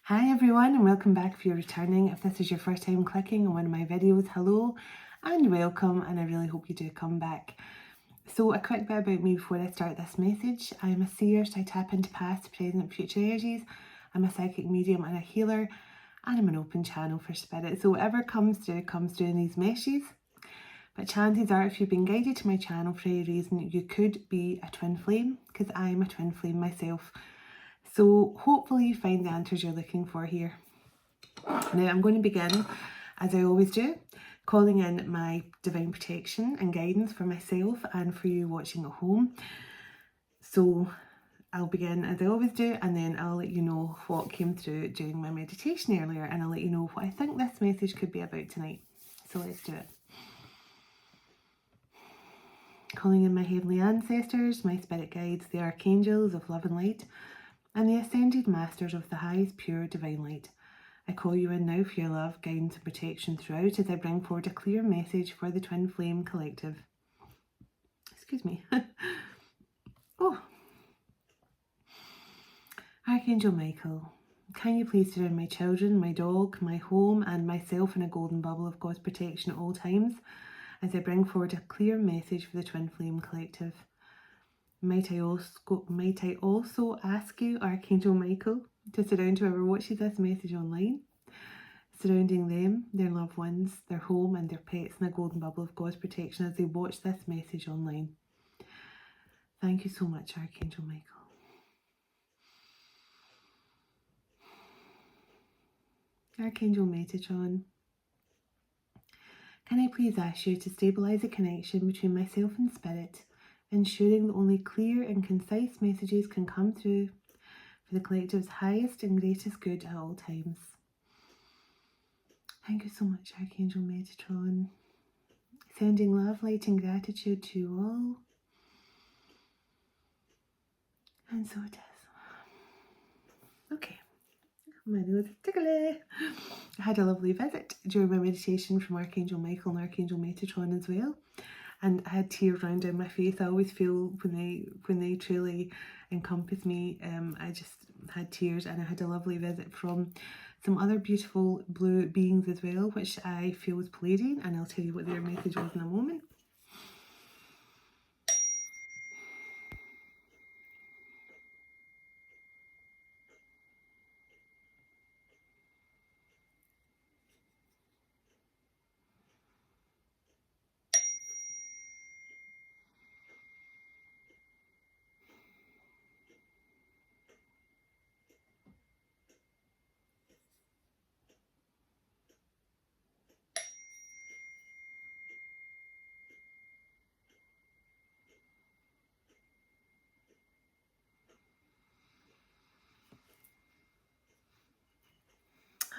Hi everyone, and welcome back if you're returning. If this is your first time clicking on one of my videos, hello and welcome, and I really hope you do come back. So a quick bit about me before I start this message. I'm a seer, so I tap into past, present, future energies. I'm a psychic medium and a healer, and I'm an open channel for spirit. So whatever comes through in these meshes. But chances are, if you've been guided to my channel for any reason, you could be a twin flame, because I'm a twin flame myself. So hopefully you find the answers you're looking for here. Now I'm going to begin, as I always do, calling in my divine protection and guidance for myself and for you watching at home. So I'll begin as I always do, and then I'll let you know what came through during my meditation earlier, and I'll let you know what I think this message could be about tonight. So let's do it. Calling in my heavenly ancestors, my spirit guides, the archangels of love and light, and the ascended masters of the highest pure divine light. I call you in now for your love, guidance and protection throughout as I bring forward a clear message for the Twin Flame Collective. Excuse me. Oh. Archangel Michael, can you please surround my children, my dog, my home and myself in a golden bubble of God's protection at all times as I bring forward a clear message for the Twin Flame Collective. Might I also ask you, Archangel Michael, to surround whoever watches this message online, surrounding them, their loved ones, their home and their pets in a golden bubble of God's protection as they watch this message online. Thank you so much, Archangel Michael. Archangel Metatron, can I please ask you to stabilise a connection between myself and spirit, ensuring that only clear and concise messages can come through for the collective's highest and greatest good at all times. Thank you so much, Archangel Metatron. Sending love, light and gratitude to you all. And so it is. Okay. My nose is tickly. I had a lovely visit during my meditation from Archangel Michael and Archangel Metatron as well. And I had tears running down my face. I always feel when they truly encompass me, I just had tears, and I had a lovely visit from some other beautiful blue beings as well, which I feel was Palladian, and I'll tell you what their message was in a moment.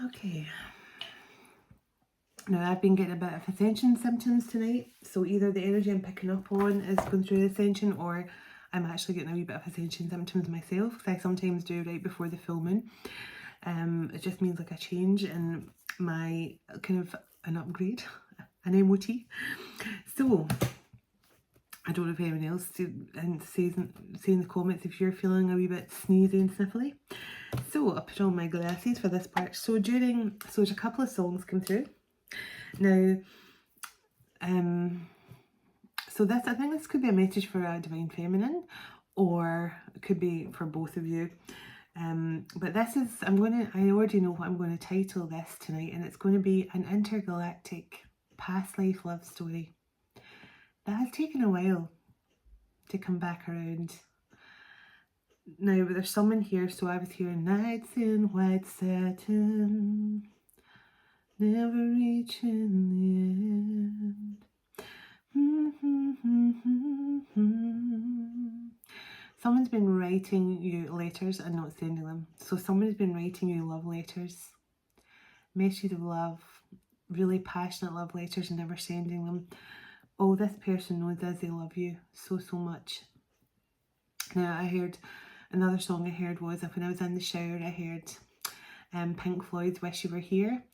Okay. Now I've been getting a bit of ascension symptoms tonight, so either the energy I'm picking up on is going through the ascension, or I'm actually getting a wee bit of ascension symptoms myself, because I sometimes do right before the full moon. It just means like a change in my kind of an upgrade, an MOT. So I don't know if anyone else says in the comments if you're feeling a wee bit sneezy and sniffly. So I put on my glasses for this part. So there's a couple of songs come through. Now, so I think this could be a message for a divine feminine, or it could be for both of you. But this is, I already know what I'm going to title this tonight, and it's going to be an intergalactic past life love story that has taken a while to come back around. Now, but there's someone here, so I was hearing nights in white satin, never reaching the end. Someone's been writing you letters and not sending them. So someone's been writing you love letters, messages of love, really passionate love letters, and never sending them. Oh, this person knows as they love you so, so much. Now, I heard, another song I heard was, when I was in the shower, I heard Pink Floyd's Wish You Were Here.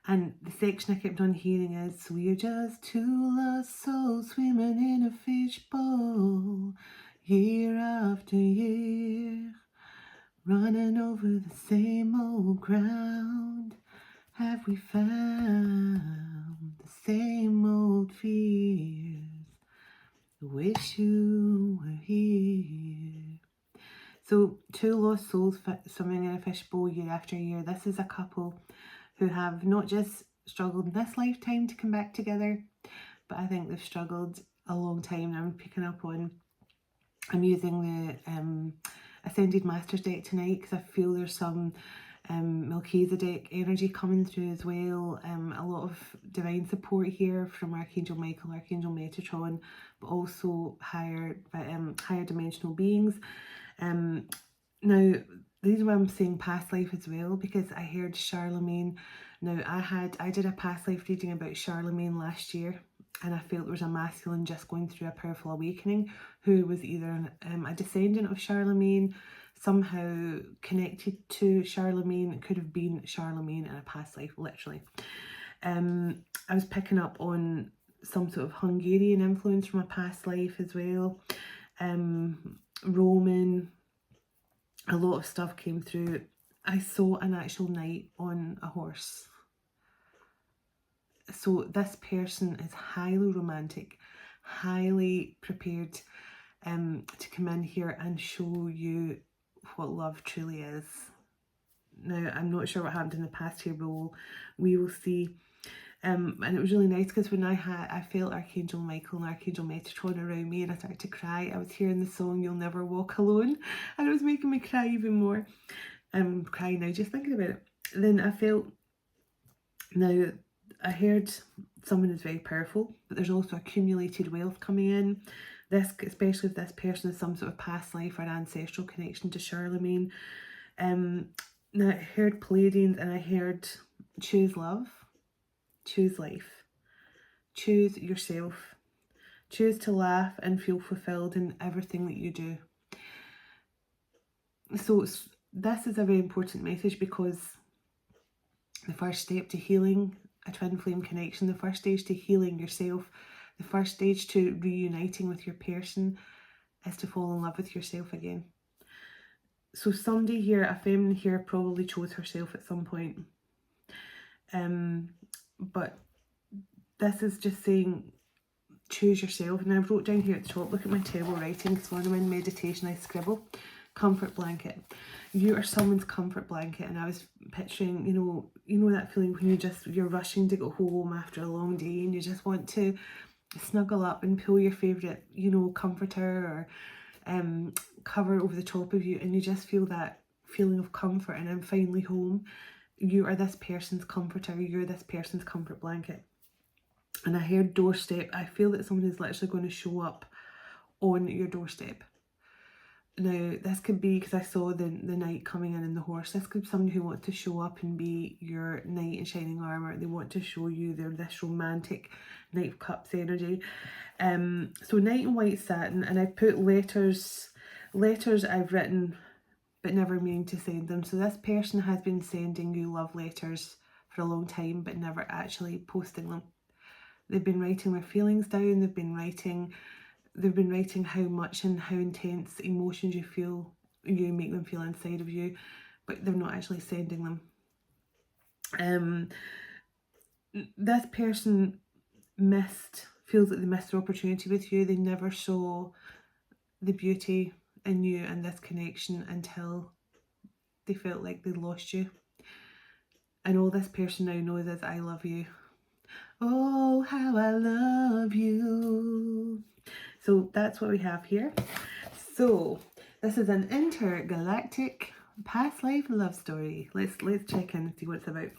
And the section I kept on hearing is, we're just two lost souls swimming in a fishbowl, year after year, running over the same old ground. Have we found the same old fears? Wish you were here. So, two lost souls swimming in a fishbowl year after year. This is a couple who have not just struggled in this lifetime to come back together, but I think they've struggled a long time. I'm picking up on, I'm using the Ascended Masters deck tonight because I feel there's some Melchizedek energy coming through as well. A lot of divine support here from Archangel Michael, Archangel Metatron, but also higher dimensional beings. Now, these are why I'm saying past life as well, because I heard Charlemagne. Now, I did a past life reading about Charlemagne last year, and I felt there was a masculine just going through a powerful awakening who was either a descendant of Charlemagne, somehow connected to Charlemagne. It could have been Charlemagne in a past life, literally. I was picking up on some sort of Hungarian influence from a past life as well. Roman, a lot of stuff came through. I saw an actual knight on a horse. So this person is highly romantic, highly prepared to come in here and show you what love truly is. Now, I'm not sure what happened in the past here, but we will see. And it was really nice because when I felt Archangel Michael and Archangel Metatron around me and I started to cry. I was hearing the song You'll Never Walk Alone, and it was making me cry even more. I'm crying now just thinking about it. Then I felt, now I heard someone is very powerful, but there's also accumulated wealth coming in. This, especially if this person is some sort of past life or ancestral connection to Charlemagne. Now I heard Pleiadians and I heard choose love, choose life, choose yourself, choose to laugh and feel fulfilled in everything that you do. So this is a very important message, because the first step to healing a twin flame connection, the first stage to healing yourself, the first stage to reuniting with your person is to fall in love with yourself again. So somebody here, a feminine here, probably chose herself at some point. But this is just saying choose yourself. And I wrote down here at the top, look at my terrible writing, because when I'm in meditation I scribble. Comfort blanket. You are someone's comfort blanket. And I was picturing, you know that feeling when you're rushing to go home after a long day and you just want to snuggle up and pull your favourite, comforter or cover over the top of you, and you just feel that feeling of comfort, and I'm finally home. You are this person's comforter, you're this person's comfort blanket. And I heard doorstep. I feel that someone is literally going to show up on your doorstep. Now, this could be, because I saw the knight coming in the horse, this could be someone who wants to show up and be your knight in shining armour. They want to show you they're this romantic Knight of Cups energy. So knight in white satin, and I've put letters I've written but never meaning to send them. So this person has been sending you love letters for a long time but never actually posting them. They've been writing their feelings down, they've been writing how much and how intense emotions you make them feel inside of you, but they're not actually sending them. This person feels that they missed their opportunity with you. They never saw the beauty in you and this connection until they felt like they lost you. And all this person now knows is, I love you. Oh, how I love you. So that's what we have here. So this is an intergalactic past life love story. Let's check in and see what it's about.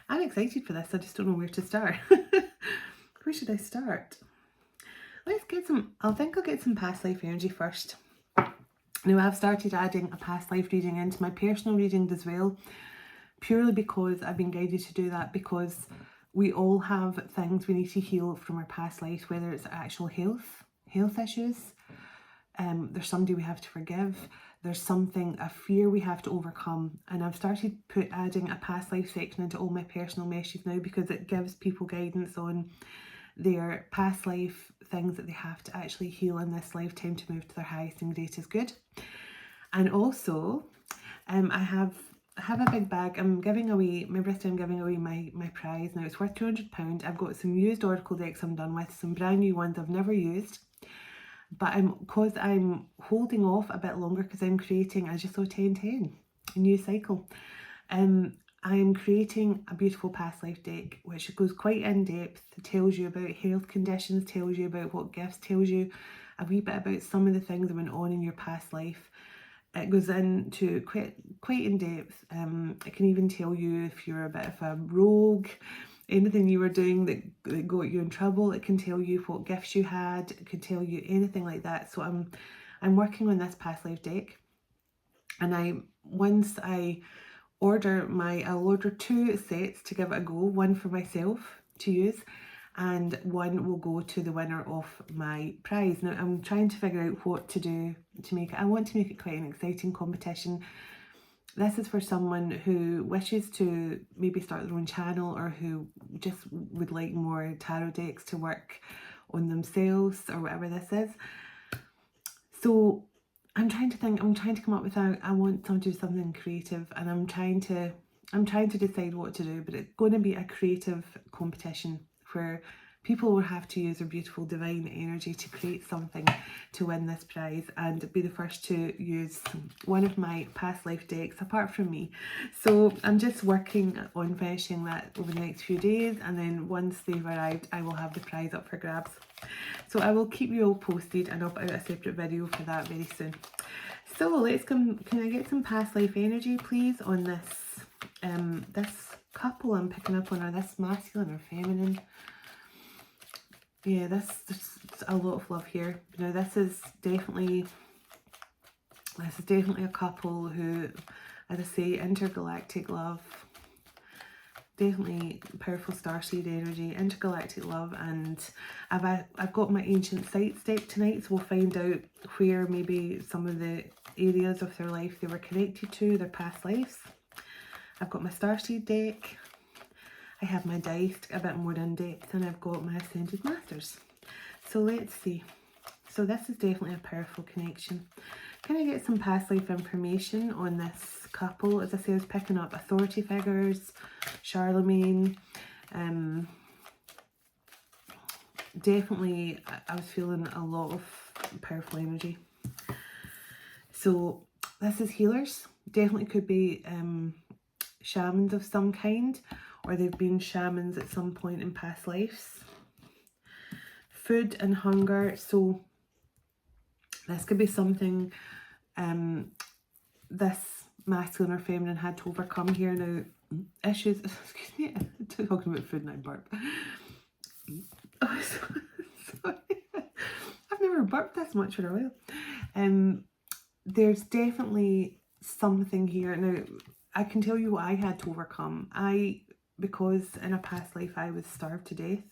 I'm excited for this. I just don't know where to start. Where should I start? Let's get some, I'll get some past life energy first. Now, I've started adding a past life reading into my personal readings as well, purely because I've been guided to do that, because we all have things we need to heal from our past life, whether it's actual health issues, there's somebody we have to forgive, there's a fear we have to overcome. And I've started adding a past life section into all my personal messages now, because it gives people guidance on their past life things that they have to actually heal in this lifetime to move to their highest and greatest good. And also, I have a big bag. I'm giving away, my birthday, I'm giving away my prize. Now it's worth £200. I've got some used oracle decks I'm done with, some brand new ones I've never used. But because I'm holding off a bit longer because I'm creating, I just saw 1010, a new cycle. I'm creating a beautiful past life deck which goes quite in depth, tells you about health conditions, tells you about what gifts, tells you a wee bit about some of the things that went on in your past life. It goes into quite in depth. It can even tell you if you're a bit of a rogue, anything you were doing that got you in trouble. It can tell you what gifts you had. It can tell you anything like that. So I'm working on this past life deck, and once I order I'll order 2 sets to give it a go. One for myself to use, and one will go to the winner of my prize. Now I'm trying to figure out what to do to make it. I want to make it quite an exciting competition. This is for someone who wishes to maybe start their own channel, or who just would like more tarot decks to work on themselves, or whatever this is. So I'm trying to come up with I want to do something creative, and I'm trying to decide what to do, but it's going to be a creative competition where people will have to use their beautiful divine energy to create something to win this prize, and be the first to use one of my past life decks apart from me. So I'm just working on finishing that over the next few days, and then once they've arrived I will have the prize up for grabs. So I will keep you all posted, and I'll put out a separate video for that very soon. So let's come, can I get some past life energy please on this couple I'm picking up on, or this masculine or feminine? Yeah, there's a lot of love here. Now this is definitely a couple who, as I say, intergalactic love. Definitely powerful starseed energy, intergalactic love, and I've got my ancient sites deck tonight, so we'll find out where maybe some of the areas of their life they were connected to, their past lives. I've got my starseed deck. I have my dice a bit more in depth, and I've got my ascended masters. So let's see. So this is definitely a powerful connection. Can I get some past life information on this couple? As I say, I was picking up authority figures, Charlemagne. Definitely, I was feeling a lot of powerful energy. So this is healers. Definitely could be shamans of some kind, or they've been shamans at some point in past lives. Food and hunger. So this could be something this masculine or feminine had to overcome here. Now, issues, excuse me, I'm talking about food and I burp. Oh, sorry. I've never burped this much for a while. There's definitely something here. Now, I can tell you what I had to overcome. Because in a past life I was starved to death.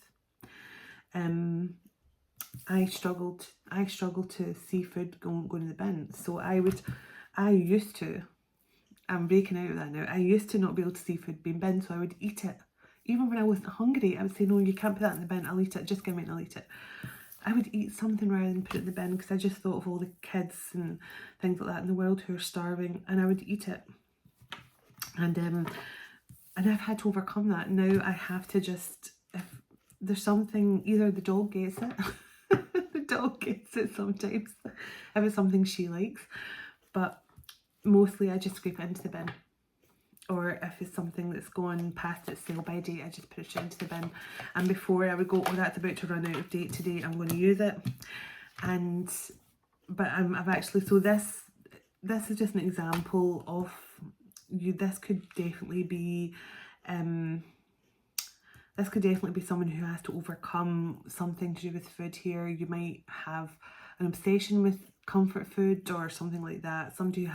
I struggled to see food go in the bin. So I'm breaking out of that now. I used to not be able to see food being bin, so I would eat it. Even when I wasn't hungry, I would say, no, you can't put that in the bin, I'll eat it, just give me it and I'll eat it. I would eat something rather than put it in the bin, because I just thought of all the kids and things like that in the world who are starving, and I would eat it. And I've had to overcome that. Now I have to just, if there's something, either the dog gets it, the dog gets it sometimes, if it's something she likes, but mostly I just scrape it into the bin. Or if it's something that's gone past its sell by date, I just put it into the bin. And before I would go, oh, that's about to run out of date today, I'm going to use it. But I've actually, so this is just an example of this could definitely be someone who has to overcome something to do with food here. You might have an obsession with comfort food or something like that. Somebody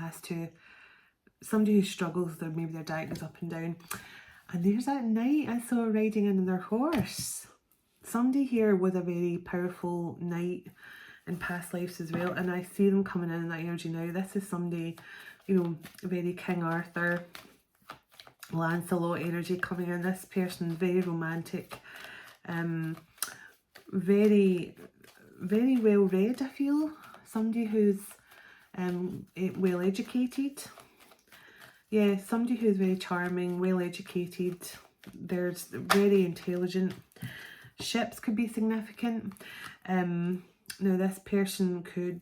who struggles, maybe their diet goes up and down. And there's that knight I saw riding in their horse. Somebody here was a very powerful knight in past lives as well, and I see them coming in that energy now. This is somebody, you know, very King Arthur, Lancelot energy coming in. This person very romantic, very, very well read, I feel. Somebody who's well educated. Yeah, somebody who's very charming, well educated, there's very intelligent. Ships could be significant. Now this person could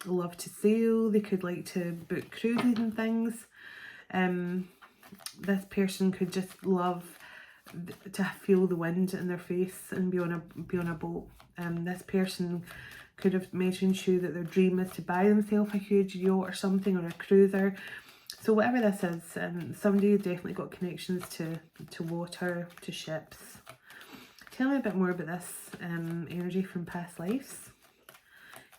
love to sail, they could like to book cruises and things. This person could just love to feel the wind in their face and be on a boat. This person could have mentioned to you that their dream is to buy themselves a huge yacht or something, or a cruiser. So whatever this is, somebody definitely got connections to water, to ships. Tell me a bit more about this energy from past lives.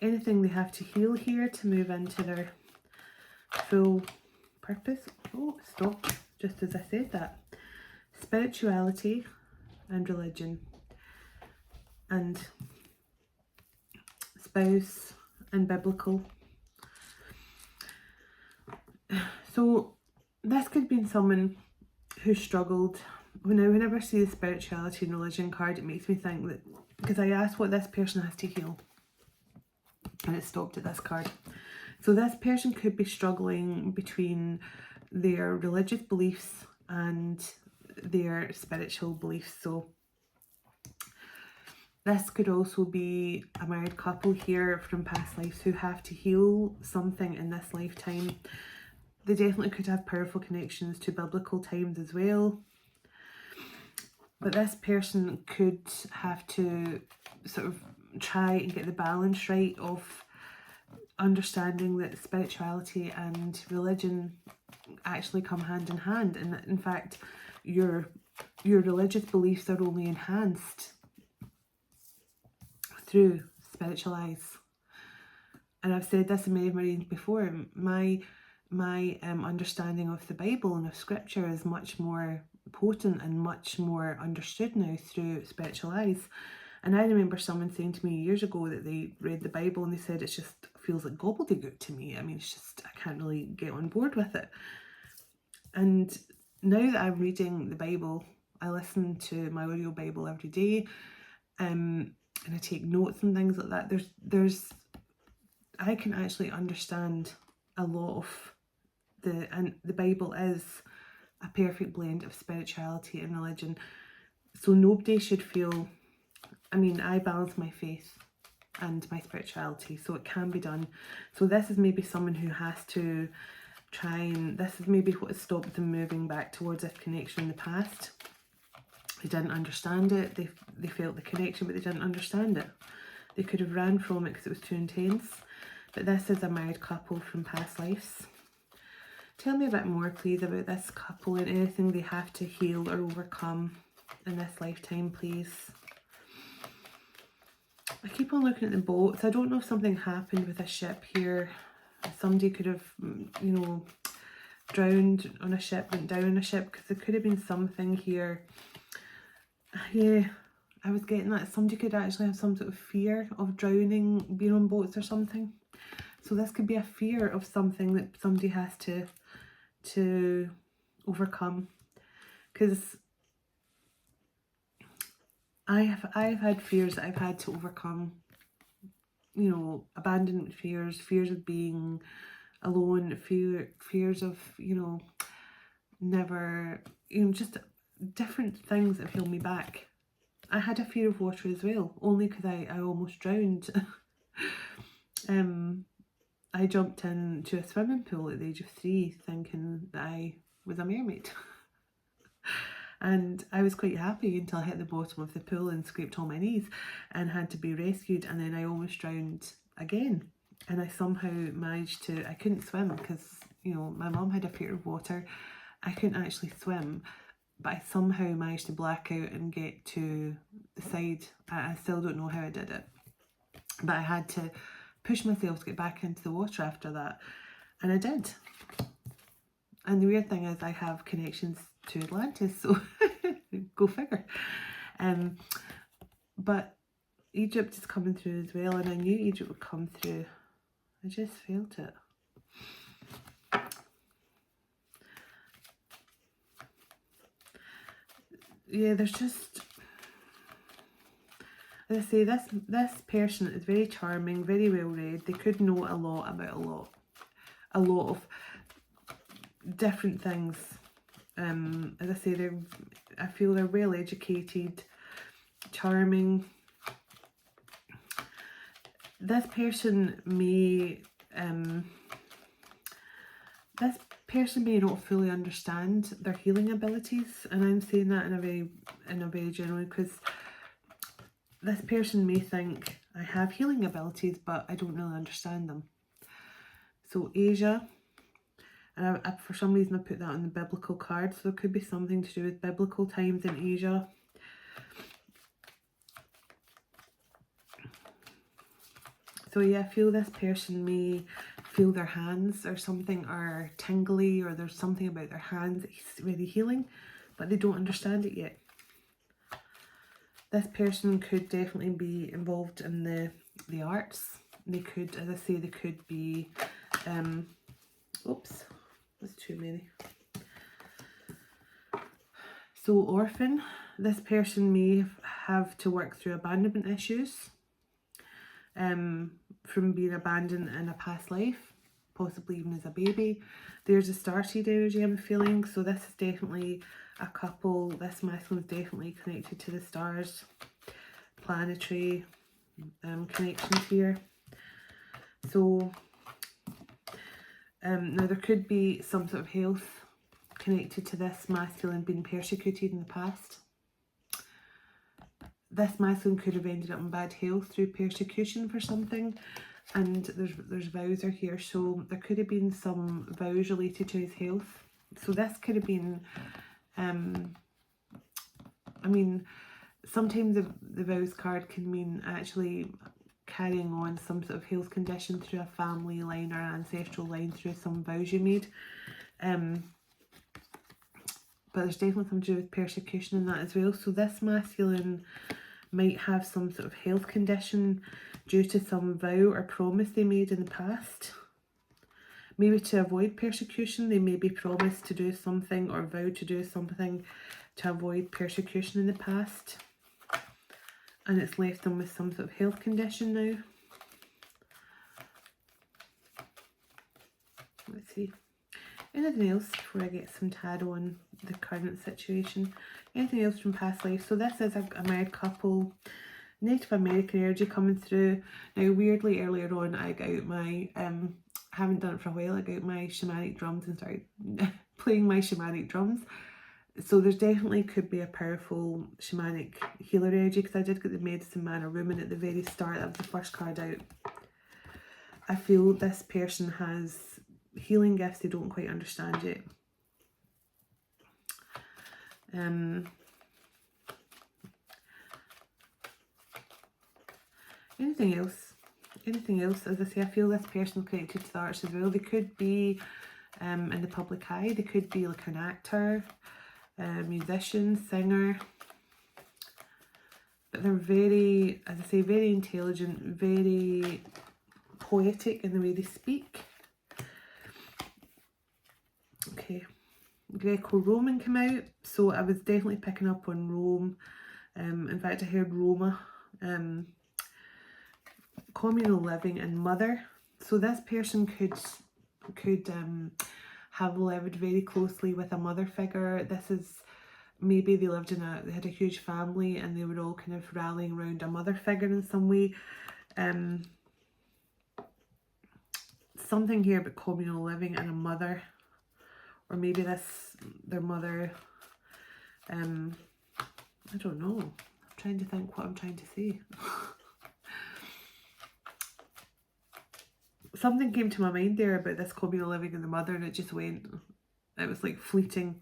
Anything they have to heal here to move into their full purpose. Oh, stop, just as I said that. Spirituality and religion, and spouse and biblical. So this could have been someone who struggled. Whenever I see the spirituality and religion card, it makes me think that, because I asked what this person has to heal, and it stopped at this card. So this person could be struggling between their religious beliefs and their spiritual beliefs. So this could also be a married couple here from past lives who have to heal something in this lifetime. They definitely could have powerful connections to biblical times as well. But this person could have to sort of try and get the balance right of understanding that spirituality and religion actually come hand in hand. And in fact, your religious beliefs are only enhanced through spiritual eyes. And I've said this in many readings before, my understanding of the Bible and of scripture is much more potent and much more understood now through spiritual eyes. And I remember someone saying to me years ago that they read the Bible and they said it just feels like gobbledygook to me. I mean, it's just, I can't really get on board with it. And now that I'm reading the Bible, I listen to my audio Bible every day, and I take notes and things like that. I can actually understand a lot of and the Bible is a perfect blend of spirituality and religion. So nobody should feel, I mean, I balance my faith and my spirituality, so it can be done. So this is maybe someone who has to try, and this is maybe what has stopped them moving back towards this connection in the past. They didn't understand it. They felt the connection, but they didn't understand it. They could have ran from it because it was too intense. But this is a married couple from past lives. Tell me a bit more, please, about this couple and anything they have to heal or overcome in this lifetime, please. I keep on looking at the boats. I don't know if something happened with a ship here. Somebody could have, you know, drowned on a ship, went down on a ship, because there could have been something here. Yeah, I was getting that somebody could actually have some sort of fear of drowning, being on boats or something. So this could be a fear of something that somebody has to overcome. Because I've had fears that I've had to overcome. You know, abandonment fears, fears of being alone, fears of, you know, never, you know, just different things that held me back. I had a fear of water as well, only because I almost drowned. I jumped into a swimming pool at the age of 3 thinking that I was a mermaid. And I was quite happy until I hit the bottom of the pool and scraped all my knees and had to be rescued, and then I almost drowned again. And I somehow managed to, I couldn't swim because, you know, my mum had a fear of water. I couldn't actually swim, but I somehow managed to black out and get to the side. I still don't know how I did it, but I had to push myself to get back into the water after that, and I did. And the weird thing is I have connections to Atlantis, so go figure. But Egypt is coming through as well, and I knew Egypt would come through. I just felt it. Yeah, there's just, as I say, this person is very charming, very well read. They could know a lot about a lot of, different things. As I say, I feel they're well educated, charming. This person may not fully understand their healing abilities, and I'm saying that in a very general way, because this person may think I have healing abilities, but I don't really understand them. So Asia, and for some reason I put that on the biblical card, so there could be something to do with biblical times in Asia. So yeah, I feel this person may feel their hands or something are tingly, or there's something about their hands that's really healing, but they don't understand it yet. This person could definitely be involved in the arts. They could, as I say, they could be, oops, that's too many. So orphan, this person may have to work through abandonment issues, from being abandoned in a past life, possibly even as a baby. There's a starseed energy I'm feeling, so this is definitely a couple. This masculine is definitely connected to the stars, planetary connections here. So now there could be some sort of health connected to this masculine being persecuted in the past. This masculine could have ended up in bad health through persecution for something, and there's vows are here, so there could have been some vows related to his health. So this could have been, I mean, sometimes the vows card can mean actually carrying on some sort of health condition through a family line or an ancestral line through some vows you made. But there's definitely something to do with persecution in that as well. So this masculine might have some sort of health condition due to some vow or promise they made in the past. Maybe to avoid persecution, they may be promised to do something or vow to do something to avoid persecution in the past, and it's left them with some sort of health condition now. Let's see. Anything else before I get some tarot on the current situation? Anything else from past life? So this is a married couple, Native American energy coming through. Now weirdly earlier on I got out my, haven't done it for a while, I got out my shamanic drums and started playing my shamanic drums. So there's definitely could be a powerful shamanic healer energy, because I did get the medicine man or woman at the very start. That was the first card out. I feel this person has healing gifts they don't quite understand yet. Anything else? Anything else? As I say, I feel this person connected to the arts as well. They could be in the public eye. They could be like an actor, musician, singer. But they're very, as I say, very intelligent, very poetic in the way they speak. Okay, Greco-Roman came out, so I was definitely picking up on Rome. In fact, I heard Roma, communal living, and mother. So this person could have lived very closely with a mother figure. This is, maybe they lived they had a huge family and they were all kind of rallying around a mother figure in some way. Something here about communal living and a mother. Or maybe their mother, I don't know. I'm trying to think what I'm trying to say. Something came to my mind there about this communal living and the mother, and it just went, it was like fleeting.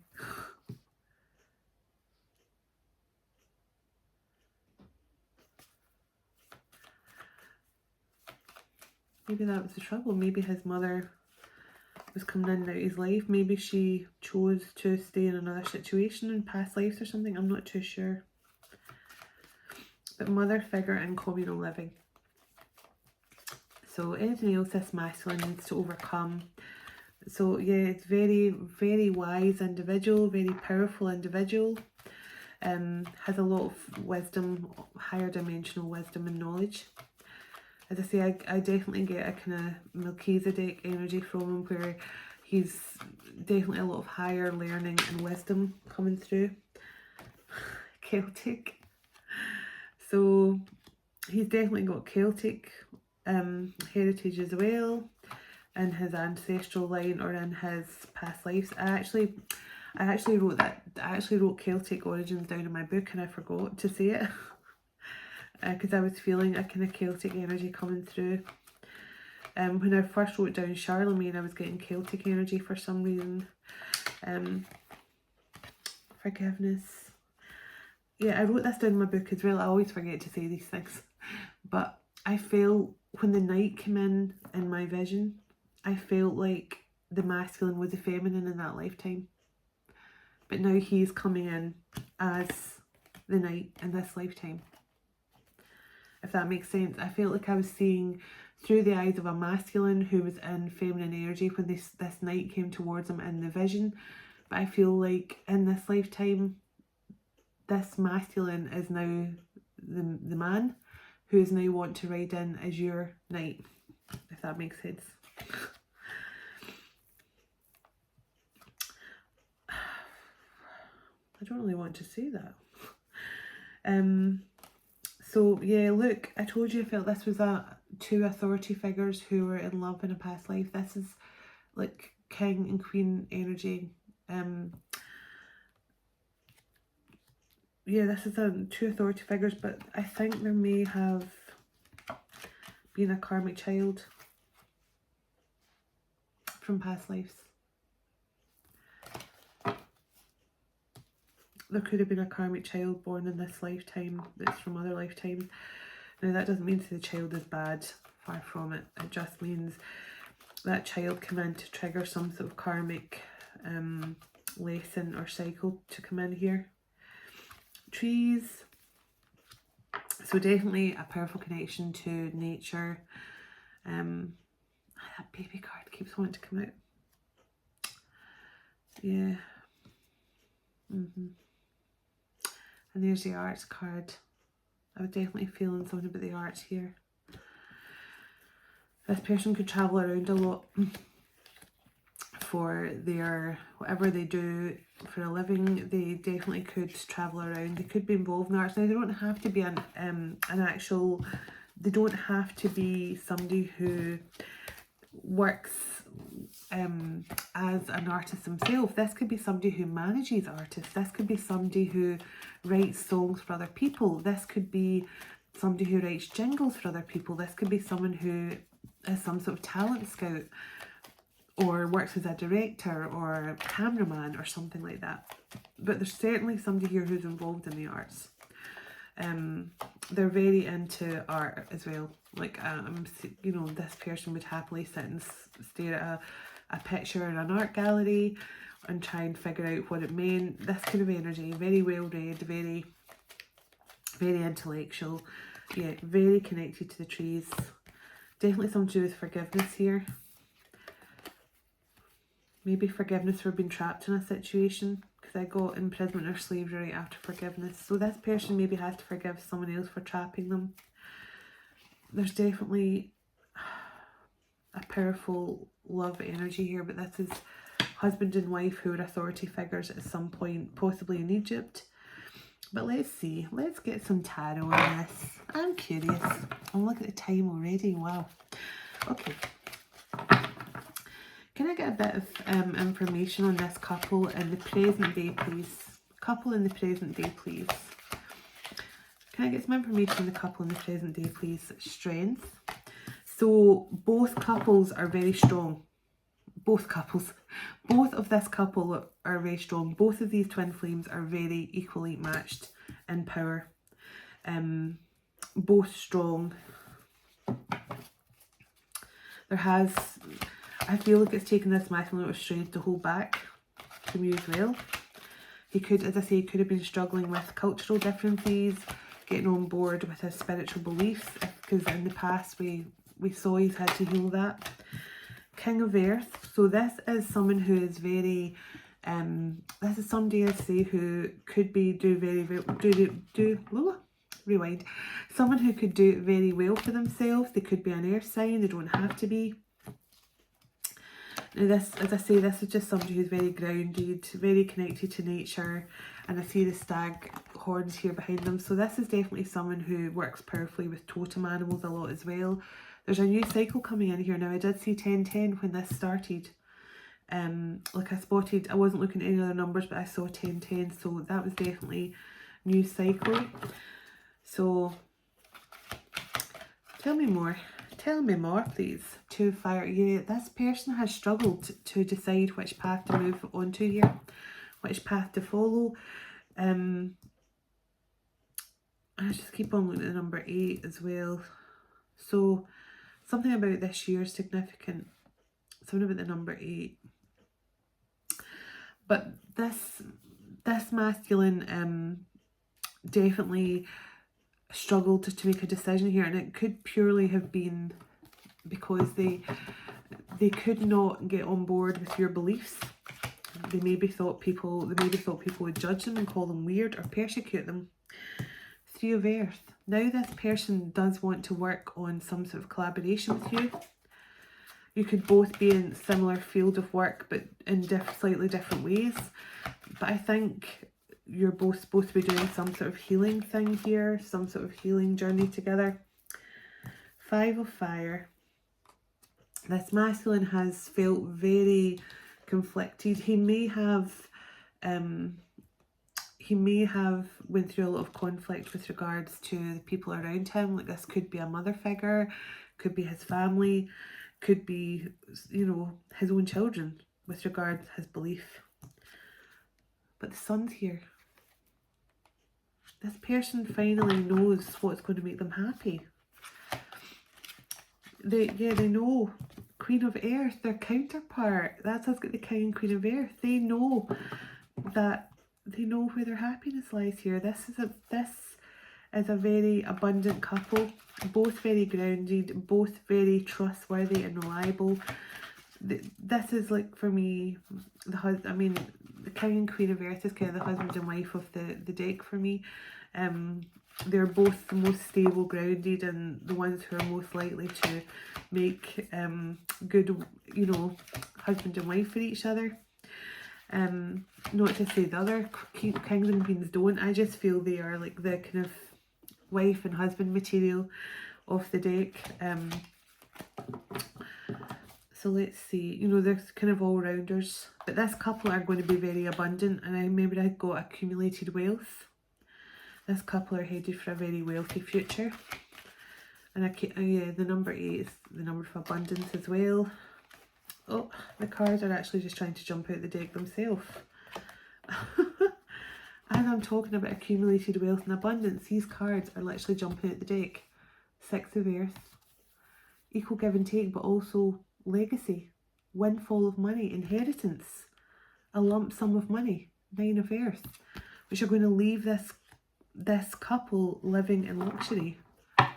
Maybe that was the trouble. Maybe his mother was coming in and out of his life. Maybe she chose to stay in another situation in past lives or something. I'm not too sure. But mother figure and communal living. So anything else this masculine needs to overcome. So yeah, it's very, very wise individual, very powerful individual. Has a lot of wisdom, higher dimensional wisdom and knowledge. As I say, I definitely get a kind of Melchizedek energy from him, where he's definitely a lot of higher learning and wisdom coming through. Celtic. So he's definitely got Celtic heritage as well in his ancestral line or in his past lives. I actually wrote Celtic origins down in my book and I forgot to say it because I was feeling a kind of Celtic energy coming through. When I first wrote down Charlemagne, I was getting Celtic energy for some reason. Forgiveness. Yeah, I wrote this down in my book as well. I always forget to say these things. But I felt when the knight came in my vision, I felt like the masculine was the feminine in that lifetime. But now he's coming in as the knight in this lifetime. If that makes sense. I felt like I was seeing through the eyes of a masculine who was in feminine energy when this knight came towards him in the vision. But I feel like in this lifetime, this masculine is now the man who is now want to ride in as your knight, if that makes sense. I don't really want to say that. So yeah, look, I told you I felt this was two authority figures who were in love in a past life. This is like king and queen energy. Yeah, this is two authority figures, but I think there may have been a karmic child from past lives. There could have been a karmic child born in this lifetime that's from other lifetimes. Now that doesn't mean the child is bad, far from it. It just means that child came in to trigger some sort of karmic lesson or cycle to come in here. Trees. So definitely a powerful connection to nature. That baby card keeps wanting to come out. Yeah. And there's the arts card. I was definitely feeling something about the arts here. This person could travel around a lot for their, whatever they do for a living. They definitely could travel around. They could be involved in arts. Now they don't have to be an actual, they don't have to be somebody who works as an artist himself. This could be somebody who manages artists. This could be somebody who writes songs for other people. This could be somebody who writes jingles for other people. This could be someone who is some sort of talent scout or works as a director or cameraman or something like that. But there's certainly somebody here who's involved in the arts. They're very into art as well. Like, you know, this person would happily sit and stare at a picture in an art gallery and try and figure out what it meant. This kind of energy, very well read, very, very intellectual. Yeah, very connected to the trees. Definitely something to do with forgiveness here. Maybe forgiveness for being trapped in a situation, because I got imprisonment or slavery right after forgiveness. So this person maybe has to forgive someone else for trapping them. There's definitely a powerful love energy here, but this is husband and wife who are authority figures at some point, possibly in Egypt. But let's see. Let's get some tarot on this. I'm curious. Oh, look at the time already. Wow. Okay. Can I get a bit of information on this couple in the present day, please? Couple in the present day, please. Can I get some information on the couple in the present day, please? Strength. So both couples are very strong. Both couples. Both of this couple are very strong. Both of these twin flames are very equally matched in power. Both strong. I feel like it's taken this masculine of strength to hold back from you as well. He could, as I say, could have been struggling with cultural differences, getting on board with his spiritual beliefs, because in the past we saw he's had to heal that. King of Earth. So this is someone who is very, this is somebody, I say, who could be someone who could do very well for themselves. They could be an earth sign, they don't have to be. Now this, as I say, this is just somebody who's very grounded, very connected to nature, and I see the stag horns here behind them. So this is definitely someone who works powerfully with totem animals a lot as well. There's a new cycle coming in here now. I did see 1010 when this started. Like I spotted, I wasn't looking at any other numbers, but I saw 1010, so that was definitely new cycle. So tell me more please. Two of fire. Yeah, this person has struggled to decide which path to move onto here, which path to follow. I just keep on looking at the number 8 as well. So something about this year is significant. Something about the number 8. But this masculine definitely struggled to make a decision here, and it could purely have been because they could not get on board with your beliefs. They maybe thought people would judge them and call them weird or persecute them. 3 of Earth. Now this person does want to work on some sort of collaboration with you. You could both be in similar field of work, but in slightly different ways. But I think you're both supposed to be doing some sort of healing thing here, some sort of healing journey together. 5 of Fire. This masculine has felt very conflicted. He may have went through a lot of conflict with regards to the people around him. Like this could be a mother figure, could be his family, could be, you know, his own children with regards to his belief. But the sun's here. This person finally knows what's going to make them happy. They know. Queen of Earth, their counterpart. That's us got the King and Queen of Earth. They know that, they know where their happiness lies here. This is a very abundant couple, both very grounded, both very trustworthy and reliable. This is like, for me, the King and Queen of Earth is kind of the husband and wife of the deck for me. They're both the most stable, grounded, and the ones who are most likely to make good, you know, husband and wife for each other. Not to say the other kings and queens don't. I just feel they are like the kind of wife and husband material of the deck. So let's see, you know, they're kind of all-rounders. But this couple are going to be very abundant, and I remember I got accumulated wealth. This couple are headed for a very wealthy future. And yeah, the number 8 is the number of abundance as well. Oh, the cards are actually just trying to jump out the deck themselves. As I'm talking about accumulated wealth and abundance, these cards are literally jumping out the deck. 6 of Earth. Equal give and take, but also legacy. Windfall of money. Inheritance. A lump sum of money. 9 of Earth. Which are going to leave this couple living in luxury. I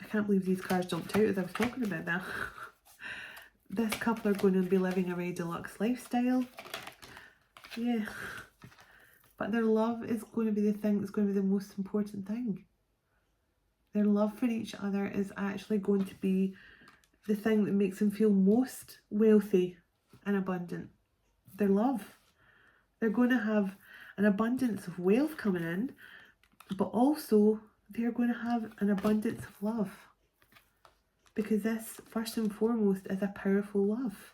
can't believe these cards jumped out as I was talking about that. This couple are going to be living a very deluxe lifestyle. Yeah. But their love is going to be the thing that's going to be the most important thing. Their love for each other is actually going to be the thing that makes them feel most wealthy and abundant. Their love. They're going to have an abundance of wealth coming in, but also they're going to have an abundance of love. Because this, first and foremost, is a powerful love.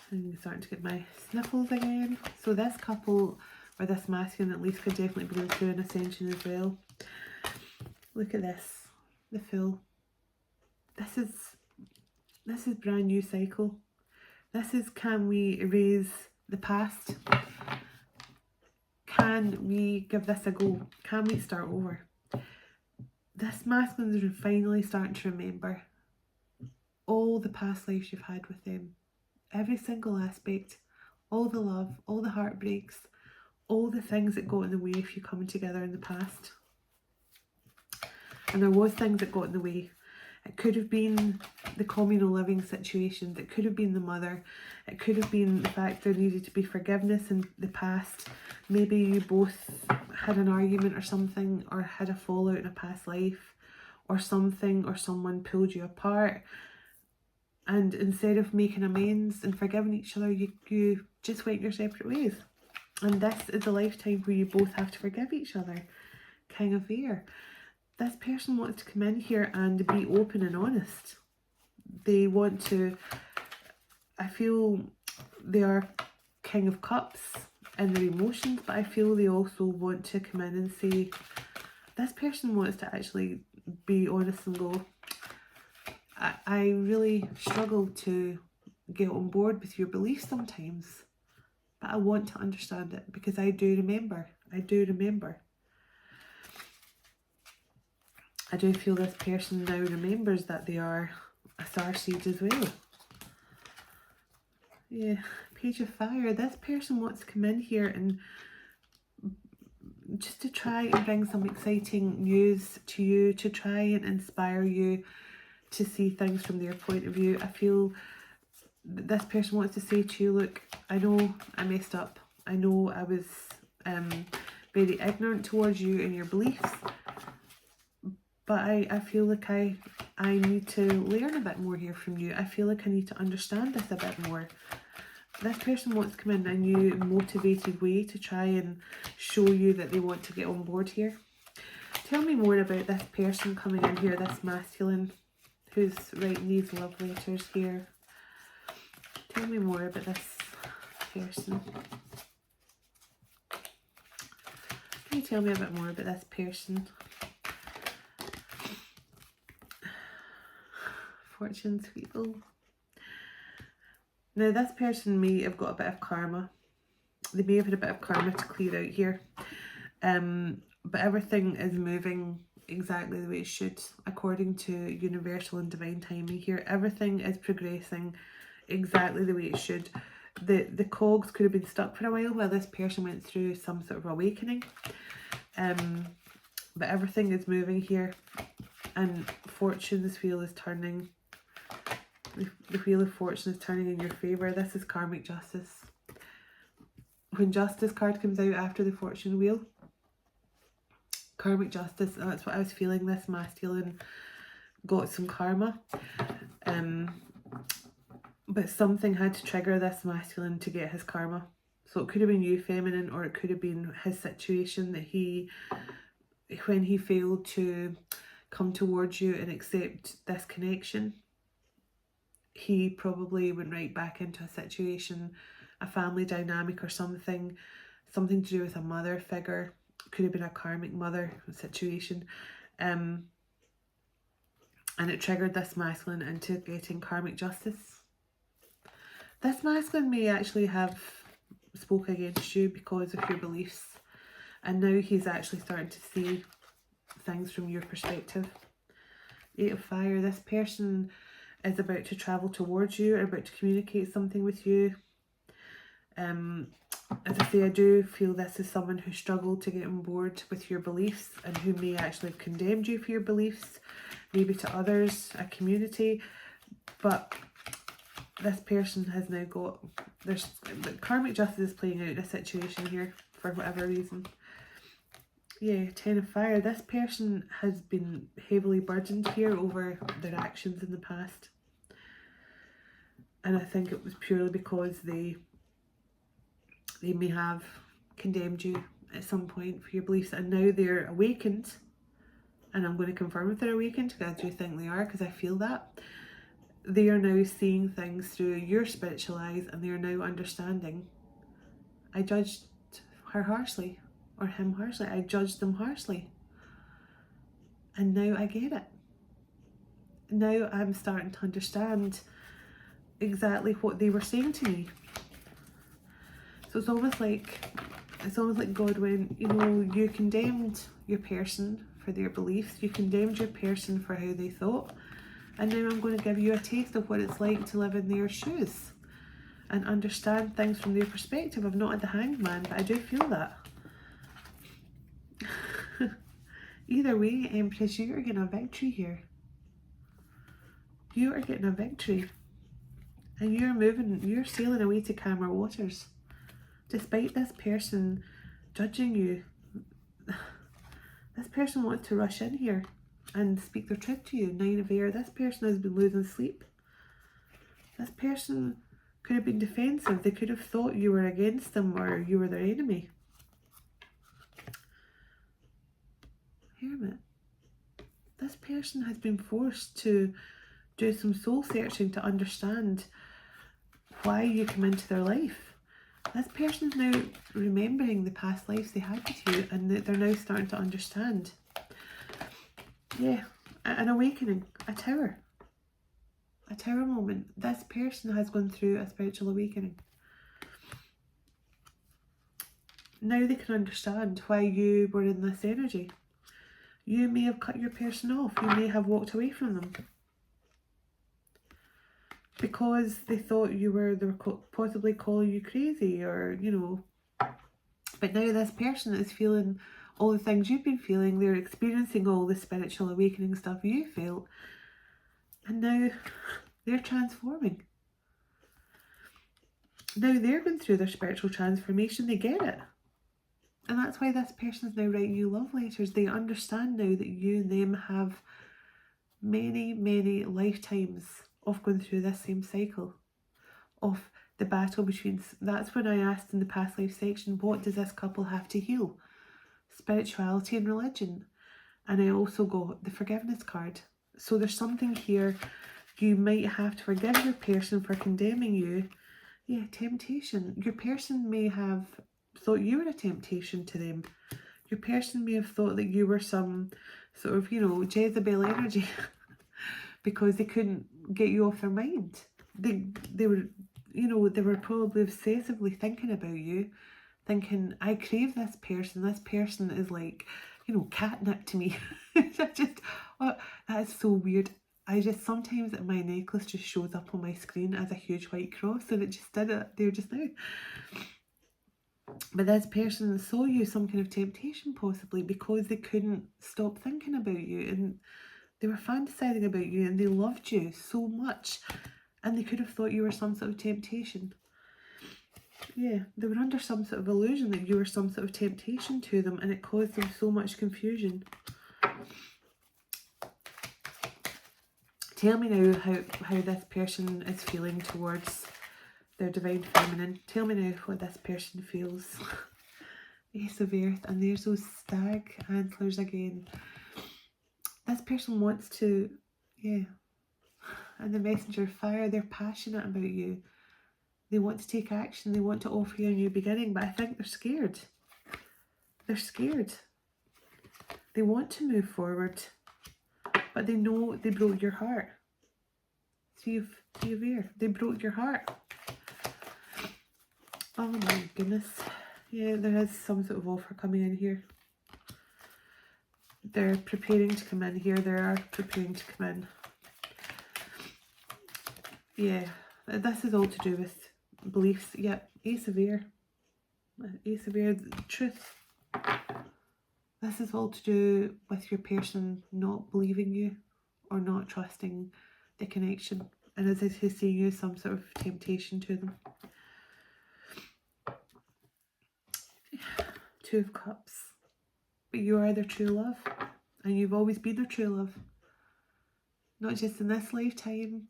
I'm starting to get my sniffles again. So this couple, or this masculine at least, could definitely be going through an ascension as well. Look at this, the Fool. This is brand new cycle. This is, can we erase the past? Can we give this a go? Can we start over? This masculine is finally starting to remember all the past lives you've had with them. Every single aspect, all the love, all the heartbreaks, all the things that got in the way of you coming together in the past. And there was things that got in the way. It could have been the communal living situation. It could have been the mother. It could have been the fact there needed to be forgiveness in the past. Maybe you both had an argument or something, or had a fallout in a past life, or something, or someone pulled you apart. And instead of making amends and forgiving each other, you just went your separate ways. And this is a lifetime where you both have to forgive each other. King of Air. This person wants to come in here and be open and honest. They want to, I feel they are King of Cups in their emotions, but I feel they also want to come in and say, this person wants to actually be honest and go, I really struggle to get on board with your beliefs sometimes, but I want to understand it because I do remember. I do remember. I do feel this person now remembers that they are a star seed as well. Yeah, Page of Fire. This person wants to come in here and just to try and bring some exciting news to you, to try and inspire you to see things from their point of view. I feel this person wants to say to you, look, I know I messed up. I know I was very ignorant towards you and your beliefs. But I feel like I need to learn a bit more here from you. I feel like I need to understand this a bit more. This person wants to come in a new motivated way to try and show you that they want to get on board here. Tell me more about this person coming in here, this masculine who's writing these love letters here. Tell me more about this person. Can you tell me a bit more about this person? Fortune's Wheel. Now this person may have got a bit of karma. They may have had a bit of karma to clear out here. But everything is moving exactly the way it should, according to universal and divine timing here. Everything is progressing exactly the way it should. The cogs could have been stuck for a while this person went through some sort of awakening. But everything is moving here, and Fortune's Wheel is turning. The Wheel of Fortune is turning in your favour. This is karmic justice. When Justice card comes out after the Fortune Wheel, karmic justice, that's what I was feeling. This masculine got some karma. But something had to trigger this masculine to get his karma. So it could have been you, feminine, or it could have been his situation that when he failed to come towards you and accept this connection, he probably went right back into a situation, a family dynamic or something to do with a mother figure. Could have been a karmic mother situation. And it triggered this masculine into getting karmic justice. This masculine may actually have spoke against you because of your beliefs, and now he's actually starting to see things from your perspective. 8 of Fire. This person is about to travel towards you, or about to communicate something with you. As I say, I do feel this is someone who struggled to get on board with your beliefs, and who may actually have condemned you for your beliefs, maybe to others, a community. But this person has now got, the karmic justice is playing out a situation here for whatever reason. Yeah, 10 of Fire. This person has been heavily burdened here over their actions in the past. And I think it was purely because they may have condemned you at some point for your beliefs, and now they're awakened. And I'm going to confirm if they're awakened, because I do think they are, because I feel that. They are now seeing things through your spiritual eyes, and they are now understanding. I judged her harshly, or him harshly. I judged them harshly. And now I get it. Now I'm starting to understand exactly what they were saying to me. So it's almost like God went, you know, you condemned your person for their beliefs. You condemned your person for how they thought. And now I'm going to give you a taste of what it's like to live in their shoes and understand things from their perspective. I've not had the Hanged Man, but I do feel that. Either way, Empress, you're getting a victory here. You are getting a victory. And you're sailing away to calmer waters. Despite this person judging you, this person wants to rush in here and speak their truth to you. 9 of Air, this person has been losing sleep. This person could have been defensive. They could have thought you were against them or you were their enemy. Hermit. This person has been forced to do some soul searching to understand why you come into their life. This person is now remembering the past lives they had with you, and they're now starting to understand. Yeah, an awakening, a tower moment. This person has gone through a spiritual awakening. Now they can understand why you were in this energy. You may have cut your person off. You may have walked away from them because they thought they were possibly calling you crazy, or, you know. But now this person is feeling all the things you've been feeling. They're experiencing all the spiritual awakening stuff you felt. And now they're transforming. Now they're going through their spiritual transformation. They get it. And that's why this person is now writing you love letters. They understand now that you and them have many, many lifetimes of going through this same cycle of the battle between. That's when I asked in the past life section, what does this couple have to heal? Spirituality and religion. And I also got the forgiveness card. So there's something here. You might have to forgive your person for condemning you. Yeah, temptation. Your person may have thought you were a temptation to them. Your person may have thought that you were some sort of, you know, Jezebel energy because they couldn't get you off their mind. They were, you know, they were probably obsessively thinking about you, thinking, I crave this person. This person is like, you know, catnip to me. That is so weird. Sometimes my necklace just shows up on my screen as a huge white cross, and it just did it there just now. But this person saw you some kind of temptation, possibly because they couldn't stop thinking about you, and they were fantasizing about you, and they loved you so much, and they could have thought you were some sort of temptation. Yeah, they were under some sort of illusion that you were some sort of temptation to them, and it caused them so much confusion. Tell me now how this person is feeling towards their divine feminine. Tell me now what this person feels. Ace of Earth, and there's those stag antlers again. This person wants to, yeah, and the messenger fire, they're passionate about you. They want to take action. They want to offer you a new beginning, but I think they're scared. They're scared. They want to move forward, but they know they broke your heart. Three of Air, they broke your heart. Oh my goodness. Yeah, there is some sort of offer coming in here. They're preparing to come in here. They are preparing to come in. Yeah, this is all to do with beliefs. Yep, Ace of Air. Ace of Air, truth. This is all to do with your person not believing you or not trusting the connection. And as he's seeing you, some sort of temptation to them. Two of Cups. But you are their true love. And you've always been their true love. Not just in this lifetime,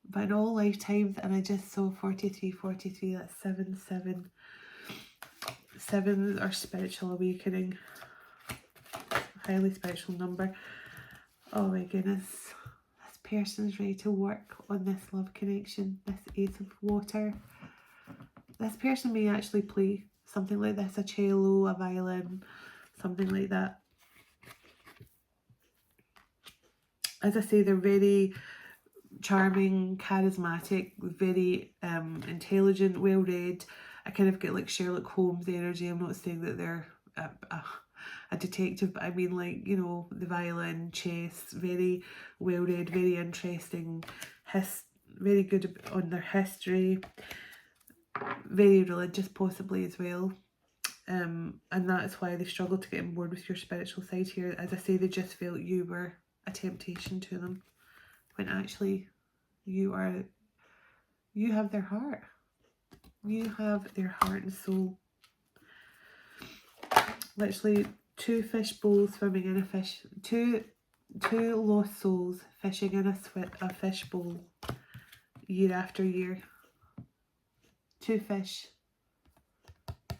but in all lifetimes. And I just saw 43, that's 7, 7. 7 are spiritual awakening. Highly spiritual number. Oh my goodness. This person's ready to work on this love connection. This Ace of Water. This person may actually play something like this, a cello, a violin, something like that. As I say, they're very charming, charismatic, very intelligent, well-read. I kind of get like Sherlock Holmes energy. I'm not saying that they're a detective, but I mean, like, you know, the violin, chess, very well-read, very interesting, very good on their history, very religious possibly as well. And that's why they struggle to get on board with your spiritual side here. As I say, they just felt you were a temptation to them when actually you have their heart. You have their heart and soul. Literally 2 fish bowls swimming in a fish, two lost souls fishing in a fish bowl year after year. 2 fish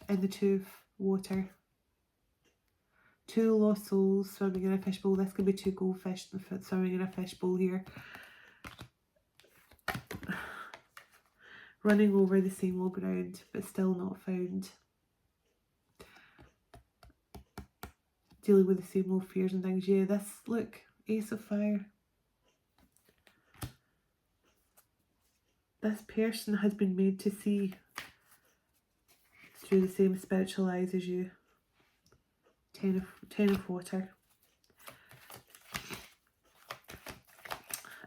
in the tube water. 2 lost souls swimming in a fish bowl. This could be 2 goldfish swimming in a fish bowl here. Running over the same old ground, but still not found. Dealing with the same old fears and things. Yeah, this, look, Ace of Fire. This person has been made to see through the same spiritual eyes as you. 10 of water.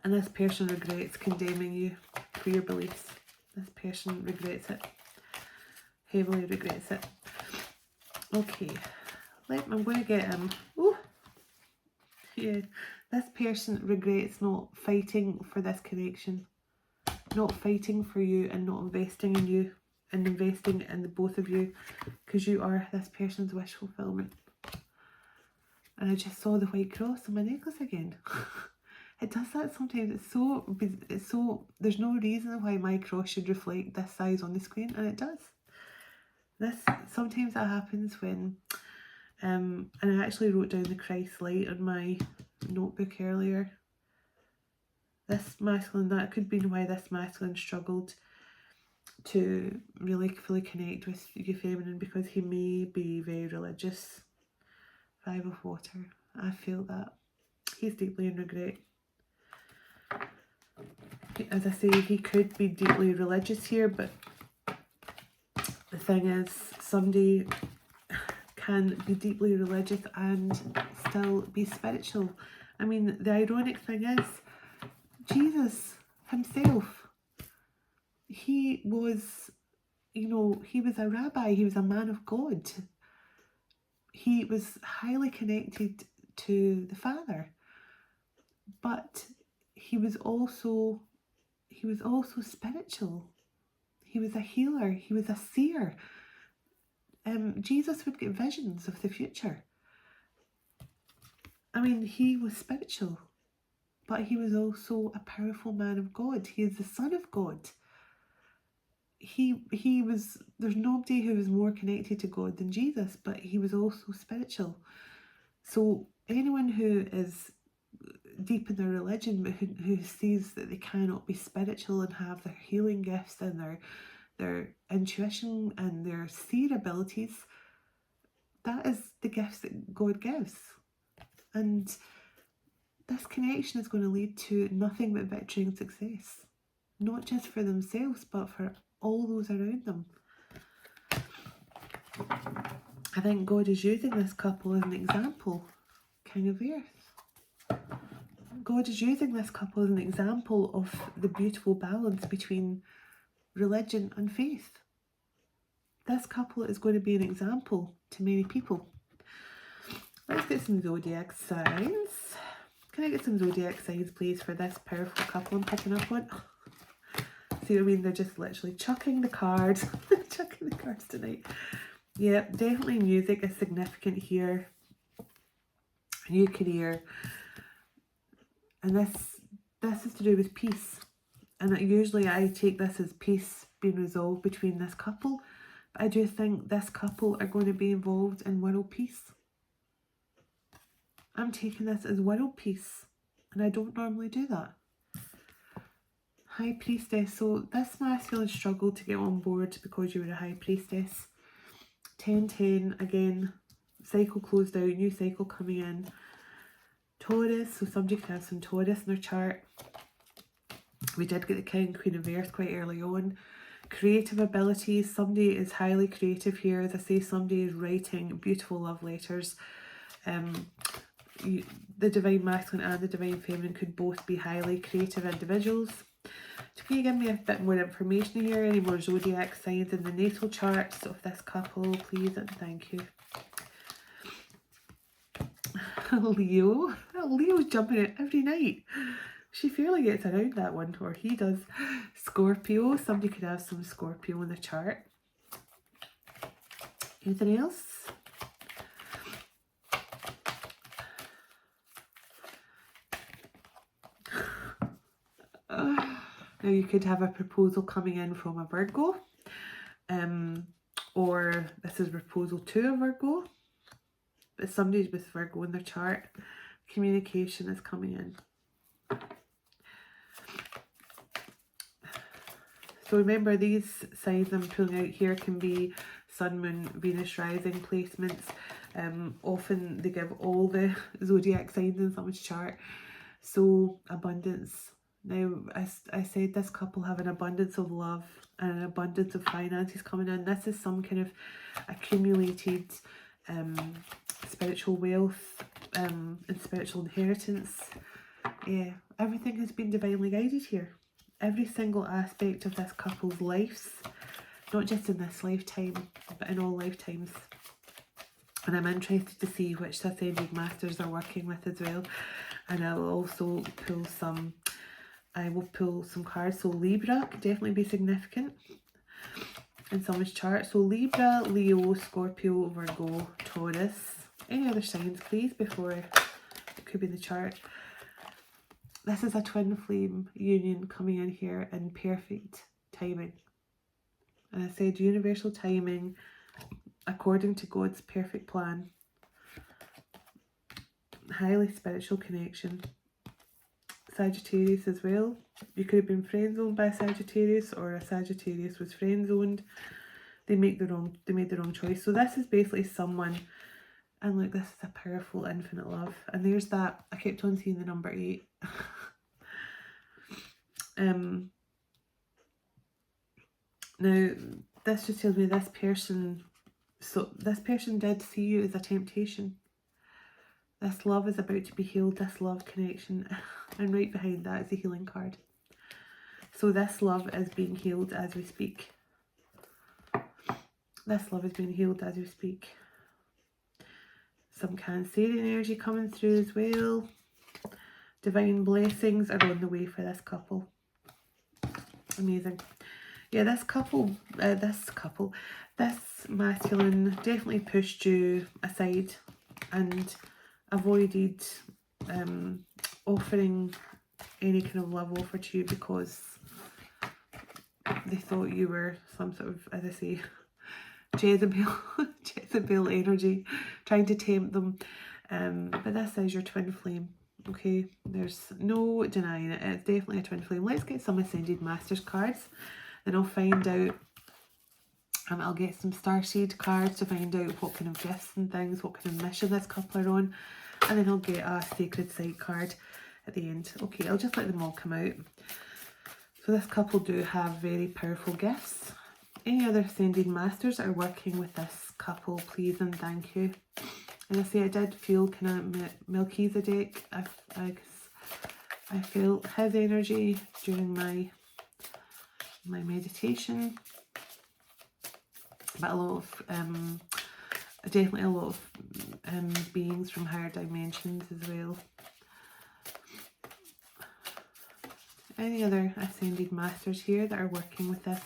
And this person regrets condemning you for your beliefs. This person regrets it. Heavily regrets it. Okay. I'm going to get him. Oh, yeah. This person regrets not fighting for this connection. Not fighting for you and not investing in you. And investing in the both of you. Because you are this person's wish fulfillment. And I just saw the white cross on my necklace again. It does that sometimes. It's so, there's no reason why my cross should reflect this size on the screen, and it does. Sometimes that happens when, and I actually wrote down the Christ light on my notebook earlier. This masculine, that could be why this masculine struggled to really fully connect with your feminine, because he may be very religious. 5 of water. I feel that. He's deeply in regret. As I say, he could be deeply religious here, but the thing is, somebody can be deeply religious and still be spiritual. I mean, the ironic thing is, Jesus himself, he was, you know, he was a rabbi, he was a man of God. He was highly connected to the Father, but he was also spiritual. He was a healer. He was a seer. Jesus would get visions of the future. I mean, he was spiritual, but he was also a powerful man of God. He is the Son of God. He was, there's nobody who was more connected to God than Jesus, but he was also spiritual. So anyone who is deep in their religion, but who sees that they cannot be spiritual and have their healing gifts and their intuition and their seer abilities, that is the gifts that God gives. And this connection is going to lead to nothing but victory and success, not just for themselves, but for all those around them. I think God is using this couple as an example. King of Earth. God is using this couple as an example of the beautiful balance between religion and faith. This couple is going to be an example to many people. Let's get some zodiac signs. Can I get some zodiac signs, please, for this powerful couple I'm picking up on? See what I mean? They're just literally chucking the cards. Chucking the cards tonight. Yeah, definitely music is significant here. New career. And this is to do with peace. And usually I take this as peace being resolved between this couple. But I do think this couple are going to be involved in world peace. I'm taking this as world peace. And I don't normally do that. High Priestess. So this masculine struggled to get on board because you were a High Priestess. 10-10, again, cycle closed out, new cycle coming in. Taurus, so somebody could have some Taurus in their chart. We did get the King, Queen of Earth quite early on. Creative abilities, somebody is highly creative here. As I say, somebody is writing beautiful love letters. The Divine Masculine and the Divine Feminine could both be highly creative individuals. So can you give me a bit more information here? Any more zodiac signs in the natal charts of this couple, please, and thank you. Leo. Leo's jumping out every night. She fairly gets around that one, or he does. Scorpio. Somebody could have some Scorpio in the chart. Anything else? Now you could have a proposal coming in from a Virgo. Or this is a proposal to a Virgo. But somebody with Virgo in their chart. Communication is coming in. So remember, these signs I'm pulling out here can be Sun, Moon, Venus, Rising placements. Often they give all the zodiac signs in someone's chart. So abundance. Now, I said this couple have an abundance of love and an abundance of finances coming in. This is some kind of accumulated spiritual wealth and spiritual inheritance. Yeah, everything has been divinely guided here. Every single aspect of this couple's lives, not just in this lifetime, but in all lifetimes. And I'm interested to see which ascended masters are working with as well. And I will also pull some, cards. So Libra could definitely be significant in someone's chart. So Libra, Leo, Scorpio, Virgo, Taurus. Any other signs, please, before it could be in the chart. This is a twin flame union coming in here in perfect timing. And I said universal timing according to God's perfect plan. Highly spiritual connection. Sagittarius as well. You could have been friend zoned by a Sagittarius, or a Sagittarius was friend zoned. They made the wrong choice. So this is basically someone, and look, this is a powerful infinite love. And there's that, I kept on seeing the number 8. Now this just tells me this person did see you as a temptation. This love is about to be healed, this love connection, and right behind that is the healing card. So this love is being healed as we speak. This love is being healed as we speak. Some Cancerian energy coming through as well. Divine blessings are on the way for this couple. Amazing. Yeah, this masculine definitely pushed you aside and avoided offering any kind of love offer to you because they thought you were some sort of, as I say, Jezebel energy, trying to tempt them. But this is your twin flame. Okay, there's no denying it. It's definitely a twin flame. Let's get some Ascended Masters cards, and I'll find out. I'll get some starseed cards to find out what kind of gifts and things, what kind of mission this couple are on, and then I'll get a sacred site card at the end. Okay, I'll just let them all come out. So this couple do have very powerful gifts. Any other Ascended Masters are working with this couple, please and thank you. And I say I did feel kind of Melchizedek. I felt his energy during my meditation. But a lot of definitely a lot of beings from higher dimensions as well. Any other Ascended Masters here that are working with this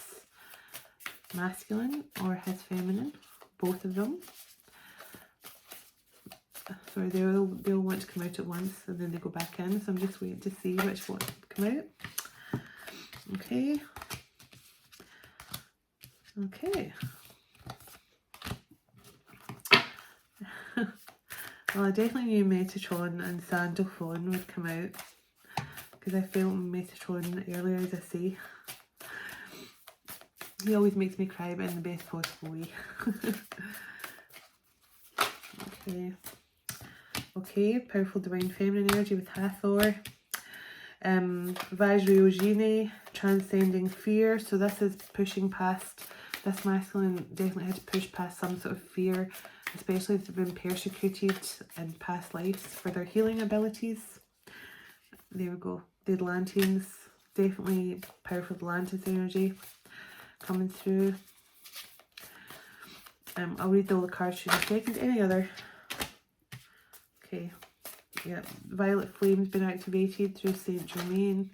masculine or his feminine? Both of them. Sorry, they all want to come out at once and then they go back in, so I'm just waiting to see which one come out. Okay. Okay. Well, I definitely knew Metatron and Sandalphon would come out because I felt Metatron earlier, as I say. He always makes me cry, but in the best possible way. Okay. Okay, powerful divine feminine energy with Hathor. Vajrayogini, transcending fear. So this is pushing past, this masculine definitely had to push past some sort of fear, especially if they've been persecuted in past lives for their healing abilities. There we go. The Atlanteans, definitely powerful Atlantis energy coming through. I'll read all the cards through in a second. Any other? Okay, Yeah, violet flame's been activated through Saint Germain.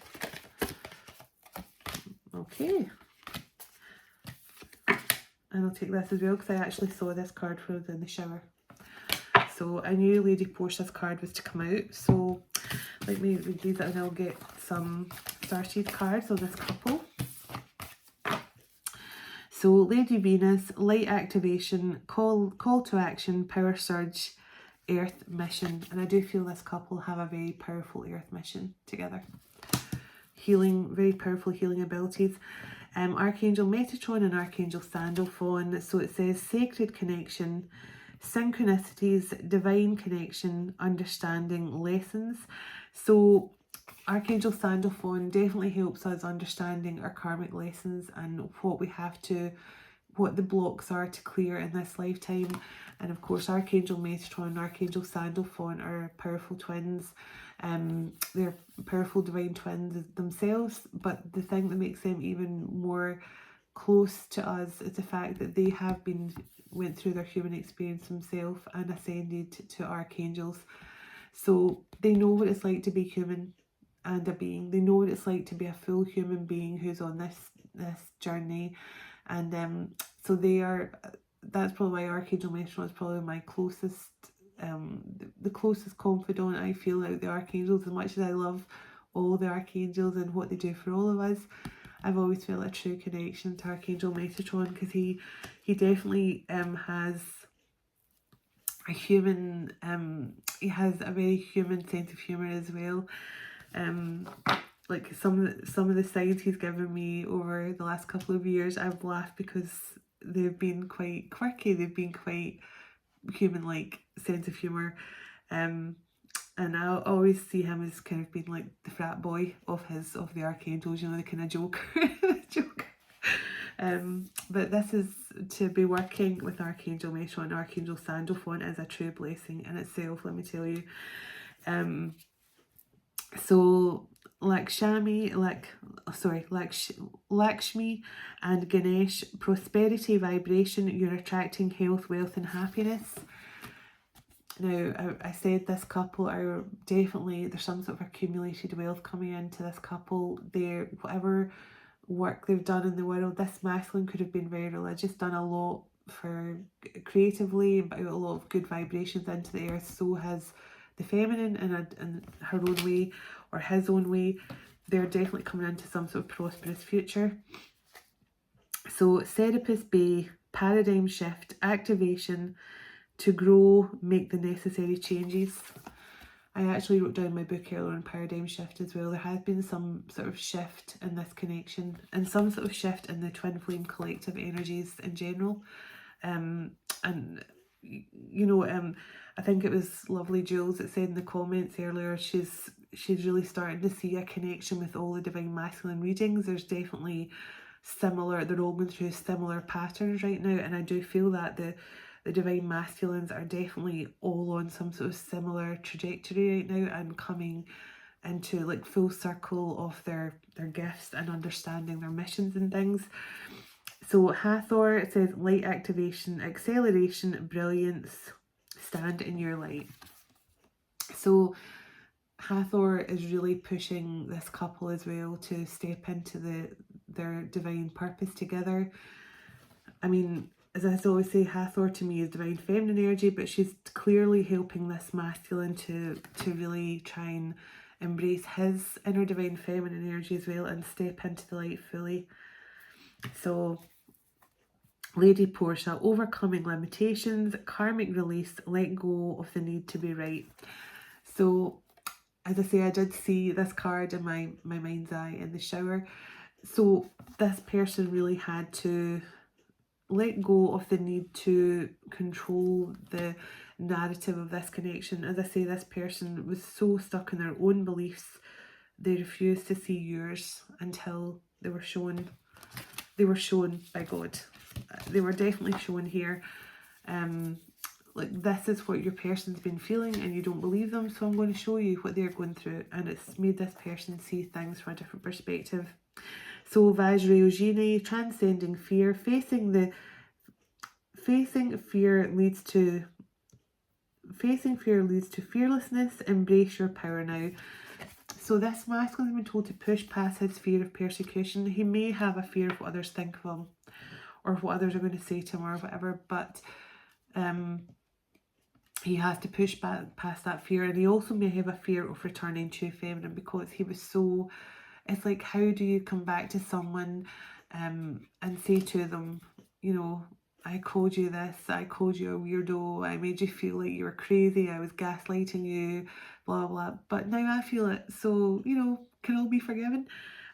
Okay. And I'll take this as well because I actually saw this card when I was in the shower. So I knew Lady Portia's card was to come out. So let me read these and I'll get some started cards on this couple. So Lady Venus, light activation, call to action, power surge, earth mission. And I do feel this couple have a very powerful earth mission together. Healing, very powerful healing abilities. Archangel Metatron and Archangel Sandalphon. So it says sacred connection, synchronicities, divine connection, understanding, lessons. So Archangel Sandalphon definitely helps us understanding our karmic lessons and what we have to, what the blocks are to clear in this lifetime. And of course Archangel Metatron and Archangel Sandalphon are powerful twins. They're powerful divine twins themselves, but the thing that makes them even more close to us is the fact that they have went through their human experience themselves and ascended to archangels. So they know what it's like to be human and a being. They know what it's like to be a full human being who's on this journey. And so that's probably why Archangel Metatron is probably my closest, the closest confidant I feel out the archangels. As much as I love all the archangels and what they do for all of us, I've always felt a true connection to Archangel Metatron because he definitely has a human, he has a very human sense of humour as well. Like some of the signs he's given me over the last couple of years, I've laughed because they've been quite quirky, they've been quite human-like sense of humour. And I always see him as kind of being like the frat boy of the archangels, you know, the kind of joker. But this is to be working with Archangel Metatron and Archangel Sandalphon is a true blessing in itself, let me tell you. So Lakshmi and Ganesh, prosperity vibration, you're attracting health, wealth and happiness. Now, I said this couple are definitely, there's some sort of accumulated wealth coming into this couple. Whatever work they've done in the world, this masculine could have been very religious, done a lot for creatively, but a lot of good vibrations into the earth. So has the feminine in her own way or his own way. They're definitely coming into some sort of prosperous future. So Serapis Bay, paradigm shift, activation, to grow, make the necessary changes. I actually wrote down my book earlier on paradigm shift as well. There has been some sort of shift in this connection and some sort of shift in the twin flame collective energies in general. And you know, I think it was lovely Jules that said in the comments earlier, she's really starting to see a connection with all the divine masculine readings. There's definitely similar, they're all going through similar patterns right now, and I do feel that the divine masculines are definitely all on some sort of similar trajectory right now and coming into like full circle of their gifts and understanding their missions and things. So Hathor, it says light activation, acceleration, brilliance, stand in your light. So Hathor is really pushing this couple as well to step into their divine purpose together. I mean, as I always say, Hathor to me is divine feminine energy, but she's clearly helping this masculine to really try and embrace his inner divine feminine energy as well and step into the light fully. So Lady Portia, overcoming limitations, karmic release, let go of the need to be right. So as I say, I did see this card in my mind's eye in the shower. So this person really had to let go of the need to control the narrative of this connection. As I say, this person was so stuck in their own beliefs, they refused to see yours until they were shown by God. They were definitely shown here. Like, this is what your person's been feeling and you don't believe them, so I'm going to show you what they're going through, and it's made this person see things from a different perspective. So Vajrayogini, transcending fear, facing fear leads to facing fear leads to fearlessness. Embrace your power now. So this masculine has been told to push past his fear of persecution. He may have a fear of what others think of him, or what others are going to say to him, or whatever, but he has to push back past that fear. And he also may have a fear of returning to feminine, because he was so, it's like, how do you come back to someone and say to them, you know, I called you this, I called you a weirdo, I made you feel like you were crazy, I was gaslighting you, blah blah, but now I feel it, so, you know, can all be forgiven?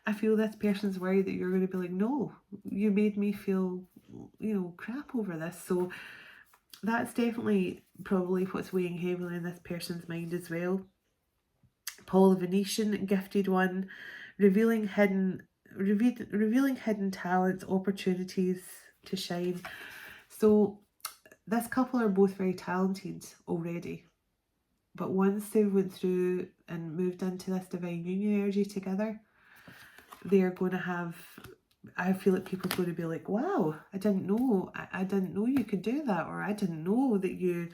I feel this person's worried that you're going to be like, no, you made me feel, you know, crap over this. So that's definitely probably what's weighing heavily in this person's mind as well. Paul the Venetian, gifted one, revealing hidden talents, opportunities to shine. So this couple are both very talented already, but once they went through and moved into this divine union energy together, they're going to have, I feel like people's going to be like, wow, I didn't know you could do that, or I didn't know that you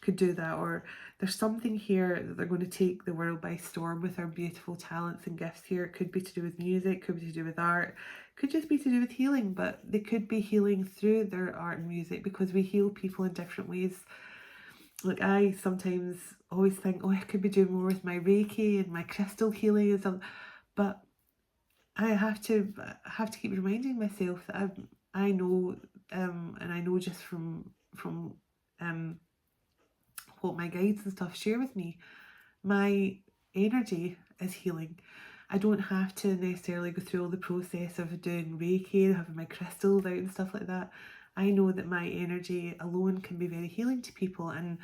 could do that, or there's something here that they're going to take the world by storm with our beautiful talents and gifts here. It could be to do with music, could be to do with art, could just be to do with healing, but they could be healing through their art and music, because we heal people in different ways. Like, I sometimes always think, oh, I could be doing more with my Reiki and my crystal healing and stuff, but I have to keep reminding myself that I know, and I know just from what my guides and stuff share with me, my energy is healing. I don't have to necessarily go through all the process of doing Reiki and having my crystals out and stuff like that. I know that my energy alone can be very healing to people, and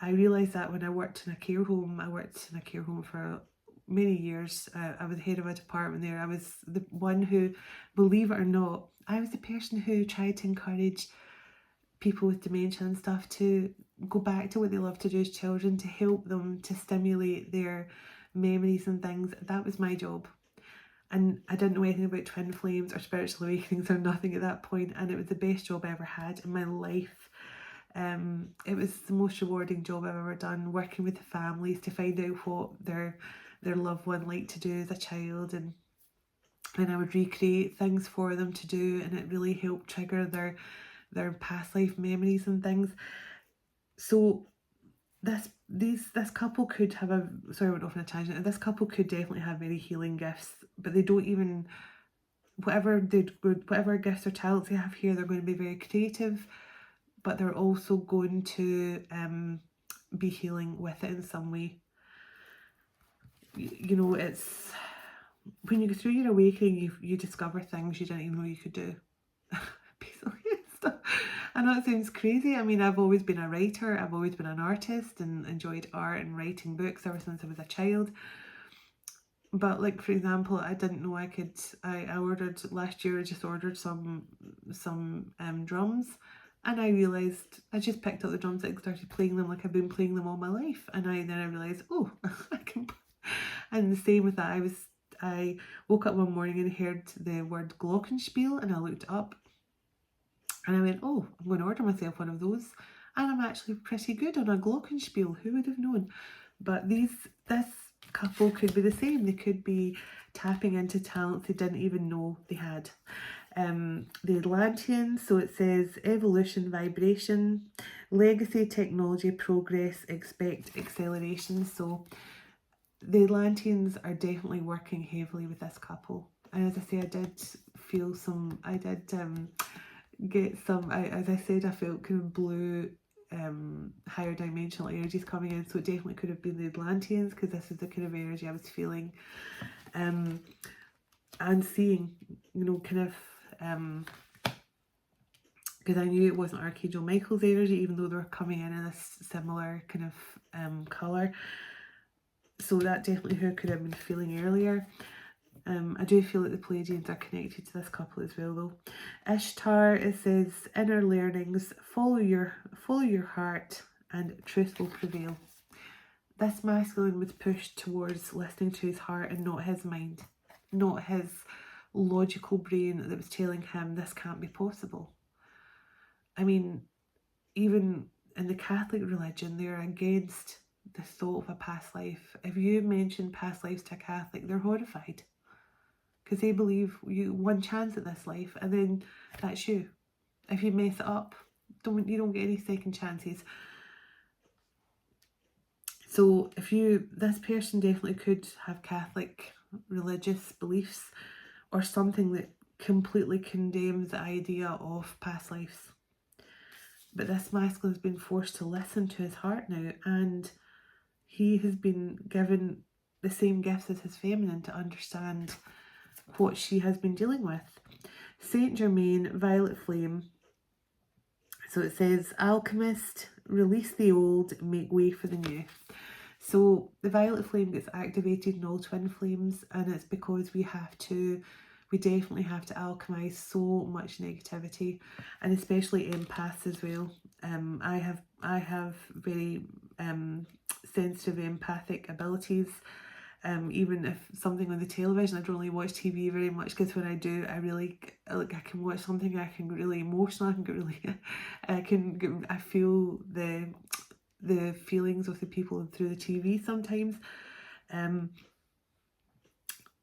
I realised that when I worked in a care home. I worked in a care home for many years. I was head of a department there. I was the one who, believe it or not, I was the person who tried to encourage people with dementia and stuff to go back to what they love to do as children, to help them, to stimulate their memories and things. That was my job. And I didn't know anything about twin flames or spiritual awakenings or nothing at that point, and it was the best job I ever had in my life. It was the most rewarding job I've ever done, working with the families to find out what their loved one liked to do as a child, and I would recreate things for them to do, and it really helped trigger their past life memories and things. So this couple could have a, sorry I went off on a tangent, this couple could definitely have very healing gifts, but they don't even, whatever gifts or talents they have here, they're going to be very creative, but they're also going to be healing with it in some way. You know, it's when you go through your awakening, you discover things you didn't even know you could do. Basically, stuff. I know it sounds crazy. I mean, I've always been a writer, I've always been an artist and enjoyed art and writing books ever since I was a child. But like, for example, I didn't know I could, I ordered last year, I just ordered some drums, and I realised, I just picked up the drums and started playing them like I've been playing them all my life, and then I realised, oh, I can. And the same with that, I woke up one morning and heard the word glockenspiel, and I looked up and I went, oh, I'm going to order myself one of those, and I'm actually pretty good on a glockenspiel. Who would have known? But this couple could be the same. They could be tapping into talents they didn't even know they had. The Atlanteans, so it says evolution, vibration, legacy, technology, progress, expect acceleration. So the Atlanteans are definitely working heavily with this couple. And as I say, I did feel some, I did get some, as I said, I felt kind of blue, higher dimensional energies coming in. So it definitely could have been the Atlanteans, because this is the kind of energy I was feeling and seeing, you know, kind of, because I knew it wasn't Archangel Michael's energy, even though they were coming in this similar kind of colour. So that definitely who I could have been feeling earlier. I do feel that the Pleiadians are connected to this couple as well, though. Ishtar, it says inner learnings, follow your heart, and truth will prevail. This masculine was pushed towards listening to his heart and not his mind, not his logical brain that was telling him this can't be possible. I mean, even in the Catholic religion, they're against the thought of a past life. If you mention past lives to a Catholic, they're horrified, because they believe you one chance at this life and then that's you. If you mess it up, you don't get any second chances. So this person definitely could have Catholic religious beliefs or something that completely condemns the idea of past lives. But this masculine has been forced to listen to his heart now, and he has been given the same gifts as his feminine to understand what she has been dealing with. Saint Germain, violet flame. So it says, alchemist, release the old, make way for the new. So the violet flame gets activated in all twin flames, and it's because we definitely have to alchemize so much negativity, and especially empaths as well. I have very sensitive empathic abilities. Even if something on the television, I don't really watch TV very much, because when I do, I can watch something, I can get really emotional, I can get really, I feel the feelings of the people through the TV sometimes.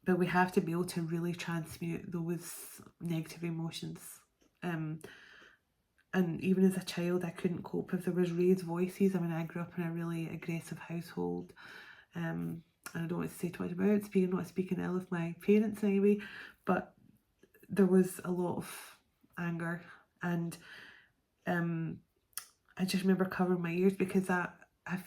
But we have to be able to really transmute those negative emotions. And even as a child, I couldn't cope if there was raised voices. I mean, I grew up in a really aggressive household. And I don't want to say too much about it, not speaking ill of my parents anyway, but there was a lot of anger, and I just remember covering my ears, because I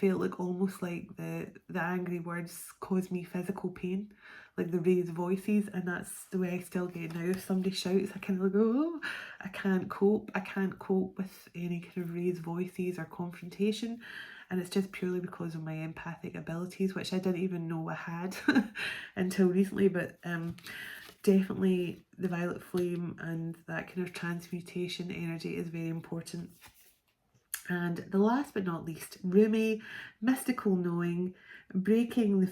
felt like almost like the angry words caused me physical pain, like the raised voices, and that's the way I still get now. If somebody shouts, I kind of go, oh, I can't cope with any kind of raised voices or confrontation, and it's just purely because of my empathic abilities, which I didn't even know I had until recently. But definitely the violet flame and that kind of transmutation energy is very important. And the last but not least, Rumi, mystical knowing, breaking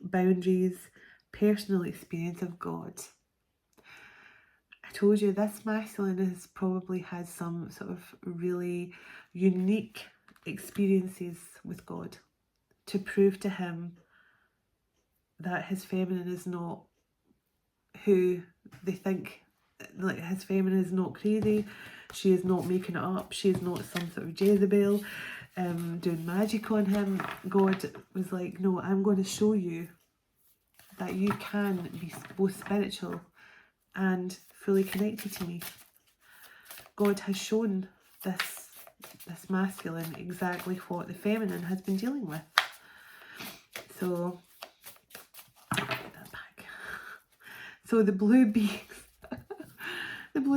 boundaries, personal experience of God. I told you this masculine has probably had some sort of really unique experiences with God to prove to him that his feminine is not who they think. Like, his feminine is not crazy, she is not making it up, she is not some sort of Jezebel doing magic on him. God was like, no, I'm going to show you that you can be both spiritual and fully connected to me. God has shown this masculine exactly what the feminine has been dealing with. So, get that back. So the blue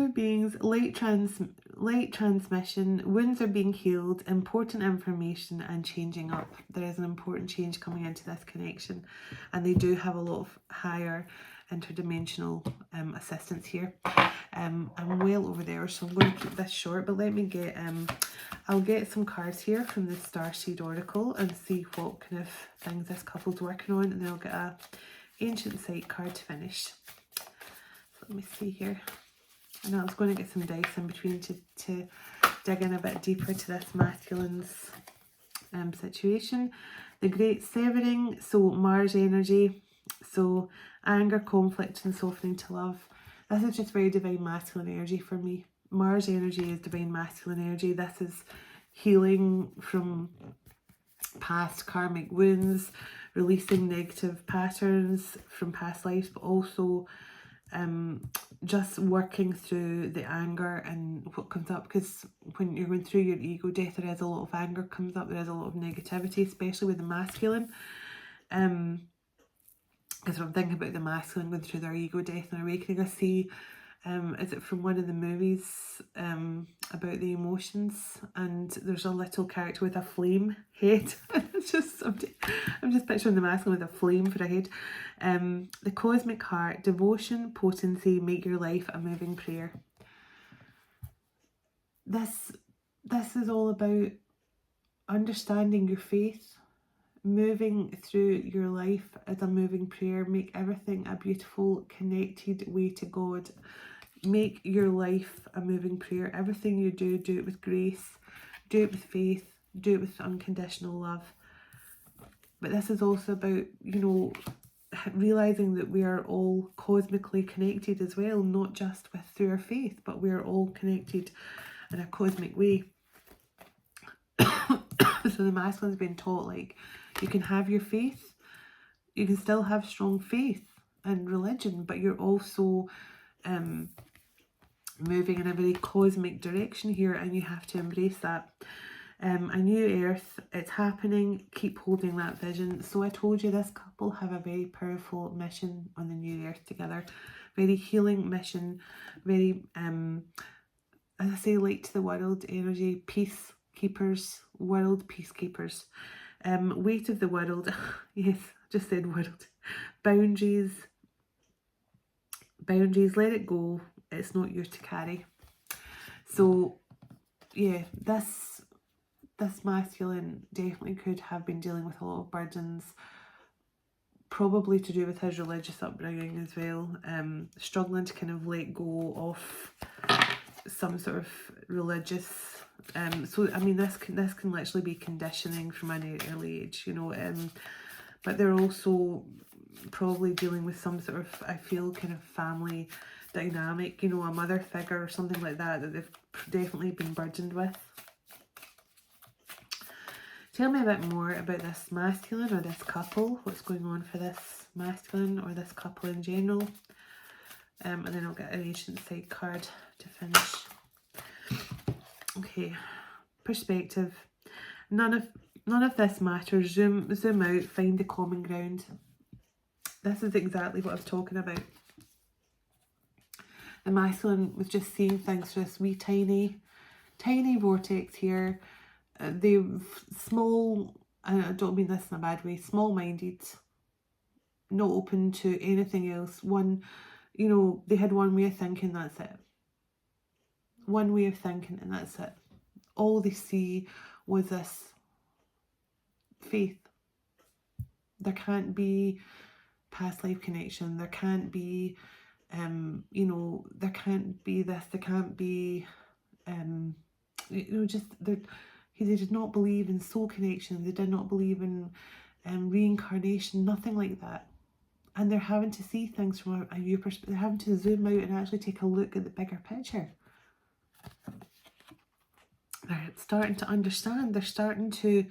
beings, light transmission, wounds are being healed, important information, and changing up. There is an important change coming into this connection, and they do have a lot of higher interdimensional assistance here. I'm well over there, so I'm going to keep this short, but let me get I'll get some cards here from the Starseed Oracle and see what kind of things this couple's working on, and then I'll get a Ancient Sight card to finish. So let me see here. And I was going to get some dice in between to dig in a bit deeper to this masculine's situation. The Great Severing, so Mars energy, so anger, conflict, and softening to love. This is just very divine masculine energy for me. Mars energy is divine masculine energy. This is healing from past karmic wounds, releasing negative patterns from past lives, but also just working through the anger and what comes up, because when you're going through your ego death, there is a lot of anger comes up, there is a lot of negativity, especially with the masculine. Because when I'm thinking about the masculine going through their ego death and awakening, I see, is it from one of the movies about the emotions, and there's a little character with a flame head. It's just, I'm just picturing the masculine with a flame for a head. The cosmic heart, devotion, potency, make your life a moving prayer. This is all about understanding your faith, moving through your life as a moving prayer, make everything a beautiful, connected way to God. make your life a moving prayer. Everything you do, do it with grace, do it with faith, do it with unconditional love. But this is also about, you know, realizing that we are all cosmically connected as well, not just through our faith, but we are all connected in a cosmic way. So the masculine's been taught, like, you can have your faith, you can still have strong faith and religion, but you're also moving in a very cosmic direction here, and you have to embrace that. A new earth, it's happening. Keep holding that vision. So I told you this couple have a very powerful mission on the new earth together. Very healing mission. Very, as I say, light to the world energy. Peacekeepers. World peacekeepers. Weight of the world. Yes, just said world. Boundaries. Boundaries. Let it go. It's not yours to carry. So, yeah, this masculine definitely could have been dealing with a lot of burdens, probably to do with his religious upbringing as well, struggling to kind of let go of some sort of religious, so I mean this can literally be conditioning from an early age, you know, but they're also probably dealing with some sort of, I feel, kind of family dynamic, you know, a mother figure or something like that they've definitely been burdened with. Tell me a bit more about this masculine or this couple. What's going on for this masculine or this couple in general? And then I'll get an ancient side card to finish. Okay, perspective. None of this matters. Zoom out, find the common ground. This is exactly what I was talking about. The masculine was just seeing things through this wee tiny vortex here. They're small, and I don't mean this in a bad way, small-minded, not open to anything else. One, you know, they had one way of thinking, that's it. One way of thinking, and that's it. All they see was this faith. There can't be past life connection. There can't be, you know, there can't be this. There can't be, you know, just there. They did not believe in soul connection. They did not believe in reincarnation, nothing like that. And they're having to see things from a view perspective. They're having to zoom out and actually take a look at the bigger picture. They're starting to understand. They're starting to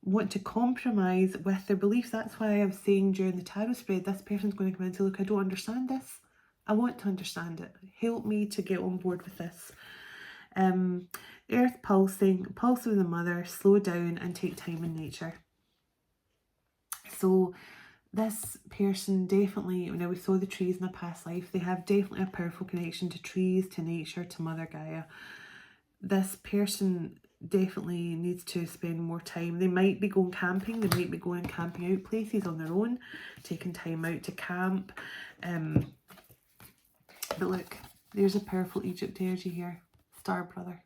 want to compromise with their beliefs. That's why I was saying during the tarot spread, this person's going to come in and say, look, I don't understand this. I want to understand it. Help me to get on board with this. Earth pulsing, pulse of the mother, slow down and take time in nature. So this person definitely, you know, we saw the trees in a past life, they have definitely a powerful connection to trees, to nature, to Mother Gaia. This person definitely needs to spend more time. They might be going camping, they might be going camping out places on their own, taking time out to camp. But look, there's a powerful Egypt energy here. Star brother.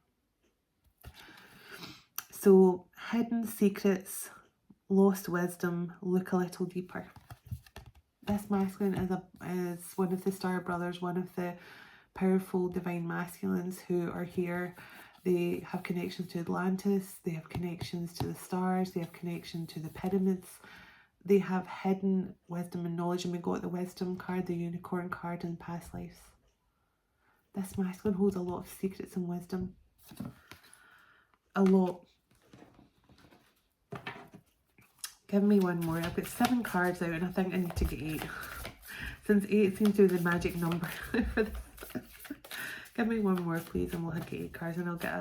So hidden secrets, lost wisdom, look a little deeper. This masculine is one of the star brothers, one of the powerful divine masculines who are here. They have connections to Atlantis, they have connections to the stars, they have connection to the pyramids. They have hidden wisdom and knowledge, and we got the wisdom card, the unicorn card in past lives. This masculine holds a lot of secrets and wisdom. A lot. Give me one more. I've got 7 cards out and I think I need to get 8. Since 8 seems to be the magic number for this. Give me one more please and we'll get 8 cards, and I'll get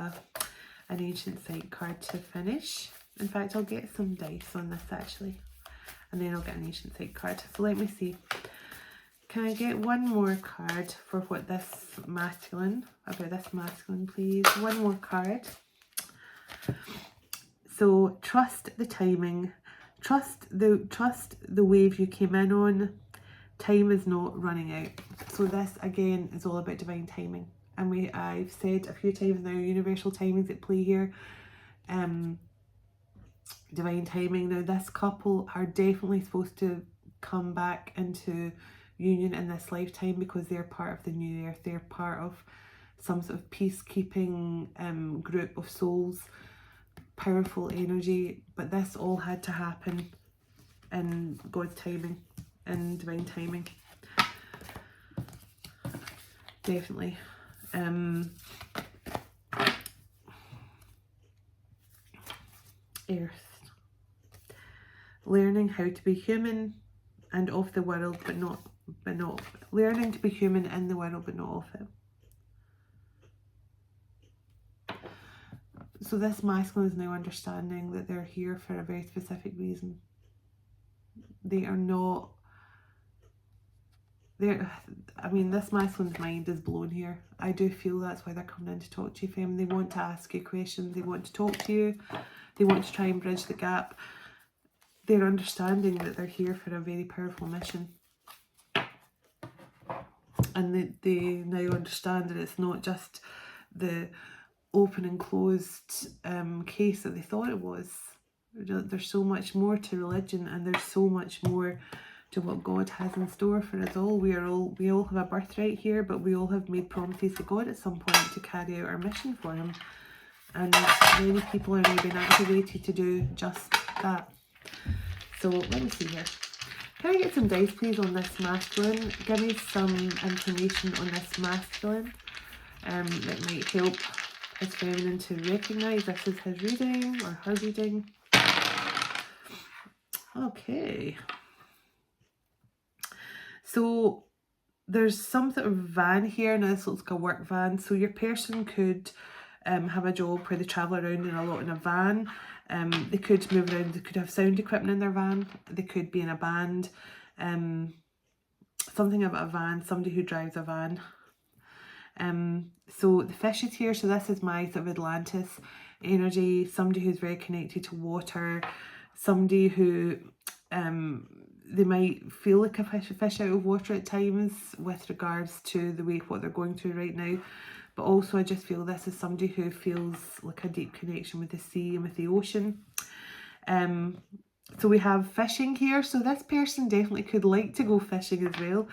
an ancient site card to finish. In fact, I'll get some dice on this actually. And then I'll get an ancient site card. So let me see. Can I get one more card for what this masculine, about this masculine please? One more card. So trust the timing. Trust the wave you came in on. Time is not running out. So this again is all about divine timing. And I've said a few times now, universal timings at play here. Divine timing. Now this couple are definitely supposed to come back into union in this lifetime, because they're part of the new earth. They're part of some sort of peacekeeping group of souls, powerful energy. But this all had to happen in God's timing, in divine timing. Definitely. Earth. Learning how to be human and of the world, but not learning to be human in the world, but not of it. So this masculine is now understanding that they're here for a very specific reason. They are not, I mean, this masculine's mind is blown here. I do feel that's why they're coming in to talk to you, fam. They want to ask you questions. They want to talk to you. They want to try and bridge the gap. They're understanding that they're here for a very powerful mission. And they now understand that it's not just the open and closed case that they thought it was. There's so much more to religion, and there's so much more to what God has in store for us all. We all have a birthright here, but we all have made promises to God at some point to carry out our mission for Him. And many people are now being activated to do just that. So let me see here. Can I get some dice, please, on this masculine? Give me some information on this masculine that might help his feminine to recognise this is his reading or her reading. Okay. So there's some sort of van here. Now this looks like a work van. So your person could have a job where they travel around a lot in a van. They could move around. They could have sound equipment in their van. They could be in a band. Something about a van. Somebody who drives a van. So the fish is here. So this is my sort of Atlantis energy. Somebody who's very connected to water. Somebody who they might feel like a fish out of water at times with regards to the way what they're going through right now. But also I just feel this is somebody who feels like a deep connection with the sea and with the ocean. So we have fishing here. So this person definitely could like to go fishing as well.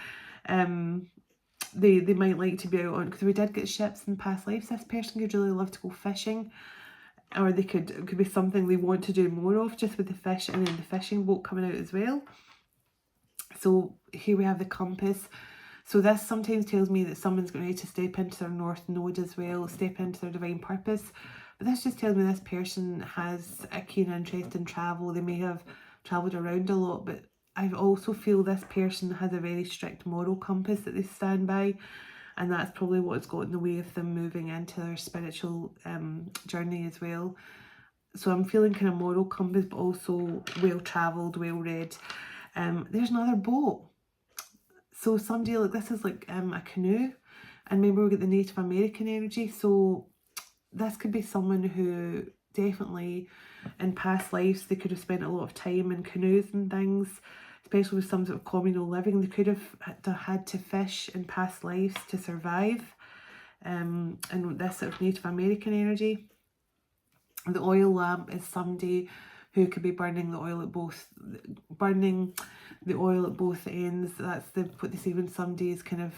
They might like to be out on, because we did get ships in past lives. This person could really love to go fishing. Or it could be something they want to do more of, just with the fish and then the fishing boat coming out as well. So here we have the compass. So this sometimes tells me that someone's going to need to step into their north node as well, step into their divine purpose. But this just tells me this person has a keen interest in travel. They may have travelled around a lot, but I also feel this person has a very strict moral compass that they stand by. And that's probably what's got in the way of them moving into their spiritual journey as well. So I'm feeling kind of moral compass, but also well-travelled, well-read. There's another boat. So somebody, like, this is like a canoe. And maybe we'll get the Native American energy. So this could be someone who definitely in past lives, they could have spent a lot of time in canoes and things. Especially with some sort of communal living, they could have had to fish in past lives to survive. And this sort of Native American energy. The oil lamp is somebody who could be burning the oil at both ends. That's what they say when somebody is kind of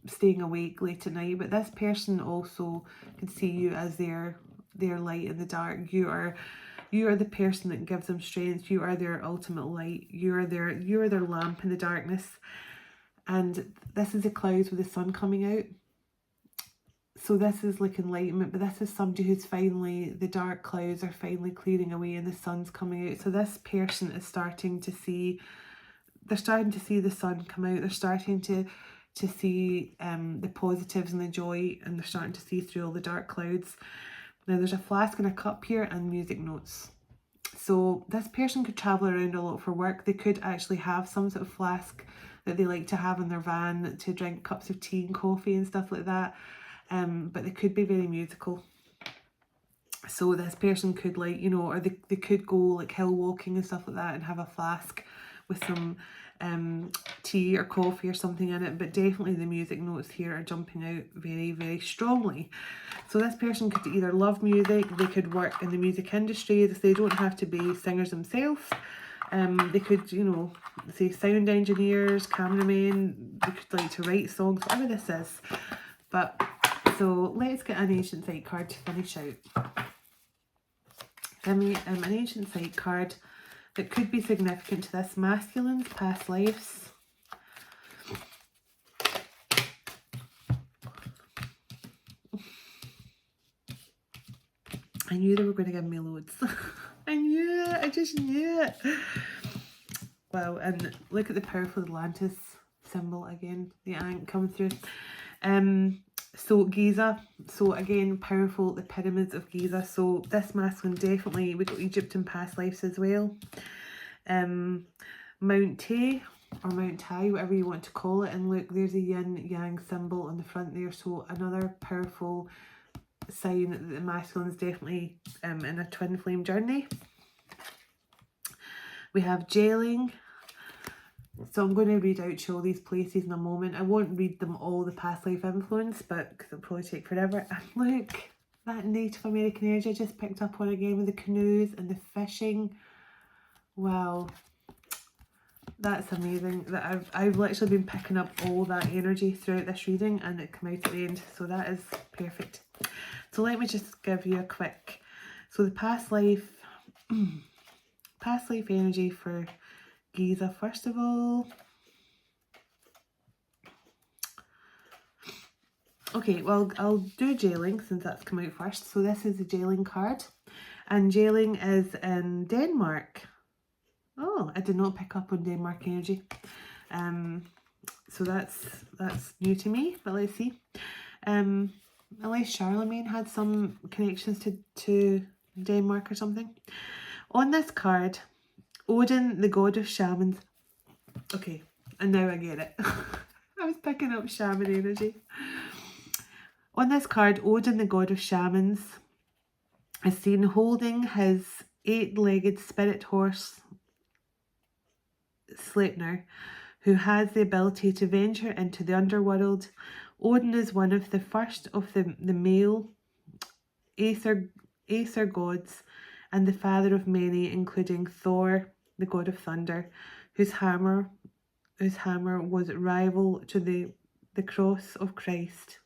staying awake late at night. But this person also could see you as their light in the dark. You are the person that gives them strength. You are their ultimate light. You are their lamp in the darkness. And this is the clouds with the sun coming out. So this is like enlightenment, but this is somebody who's finally, the dark clouds are finally clearing away and the sun's coming out. So this person is starting to see, they're starting to see the sun come out. They're starting to see the positives and the joy, and they're starting to see through all the dark clouds. Now there's a flask and a cup here and music notes. So this person could travel around a lot for work. They could actually have some sort of flask that they like to have in their van to drink cups of tea and coffee and stuff like that. But they could be very musical. So this person could, like, you know, or they could go like hill walking and stuff like that and have a flask with some tea or coffee or something in it. But definitely the music notes here are jumping out very, very strongly. So this person could either love music, they could work in the music industry. They don't have to be singers themselves. They could, you know, say sound engineers, cameramen, they could like to write songs, whatever this is. But, so let's get an ancient sight card to finish out. Give me an ancient sight card that could be significant to this masculine's past lives. I knew they were going to give me loads. I knew it. I just knew it. Wow, and look at the powerful Atlantis symbol again. The ant coming through. So Giza. So again, powerful, the pyramids of Giza. So this masculine definitely, we got Egypt in past lives as well. Mount Tay or Mount Tai, whatever you want to call it. And look, there's a yin yang symbol on the front there. So another powerful sign that the masculine is definitely in a twin flame journey. We have gelling. So I'm going to read out to all these places in a moment. I won't read them all, the past life influence, but because it'll probably take forever. And look, that Native American energy I just picked up on again with the canoes and the fishing. Wow, that's amazing. That I've literally been picking up all that energy throughout this reading, and it came out at the end. So that is perfect. So let me just give you a quick. So the past life energy for Giza first of all. Okay, well, I'll do jailing since that's come out first. So this is the jailing card, and jailing is in Denmark. Oh, I did not pick up on Denmark energy. So that's new to me, but let's see. Unless Charlemagne had some connections to Denmark or something. On this card, Odin, the god of shamans. Okay, and now I get it. I was picking up shaman energy. On this card, Odin, the god of shamans, is seen holding his 8-legged spirit horse, Sleipnir, who has the ability to venture into the underworld. Odin is one of the first of the male Aether gods, and the father of many, including Thor, the god of thunder, whose hammer was rival to the cross of Christ.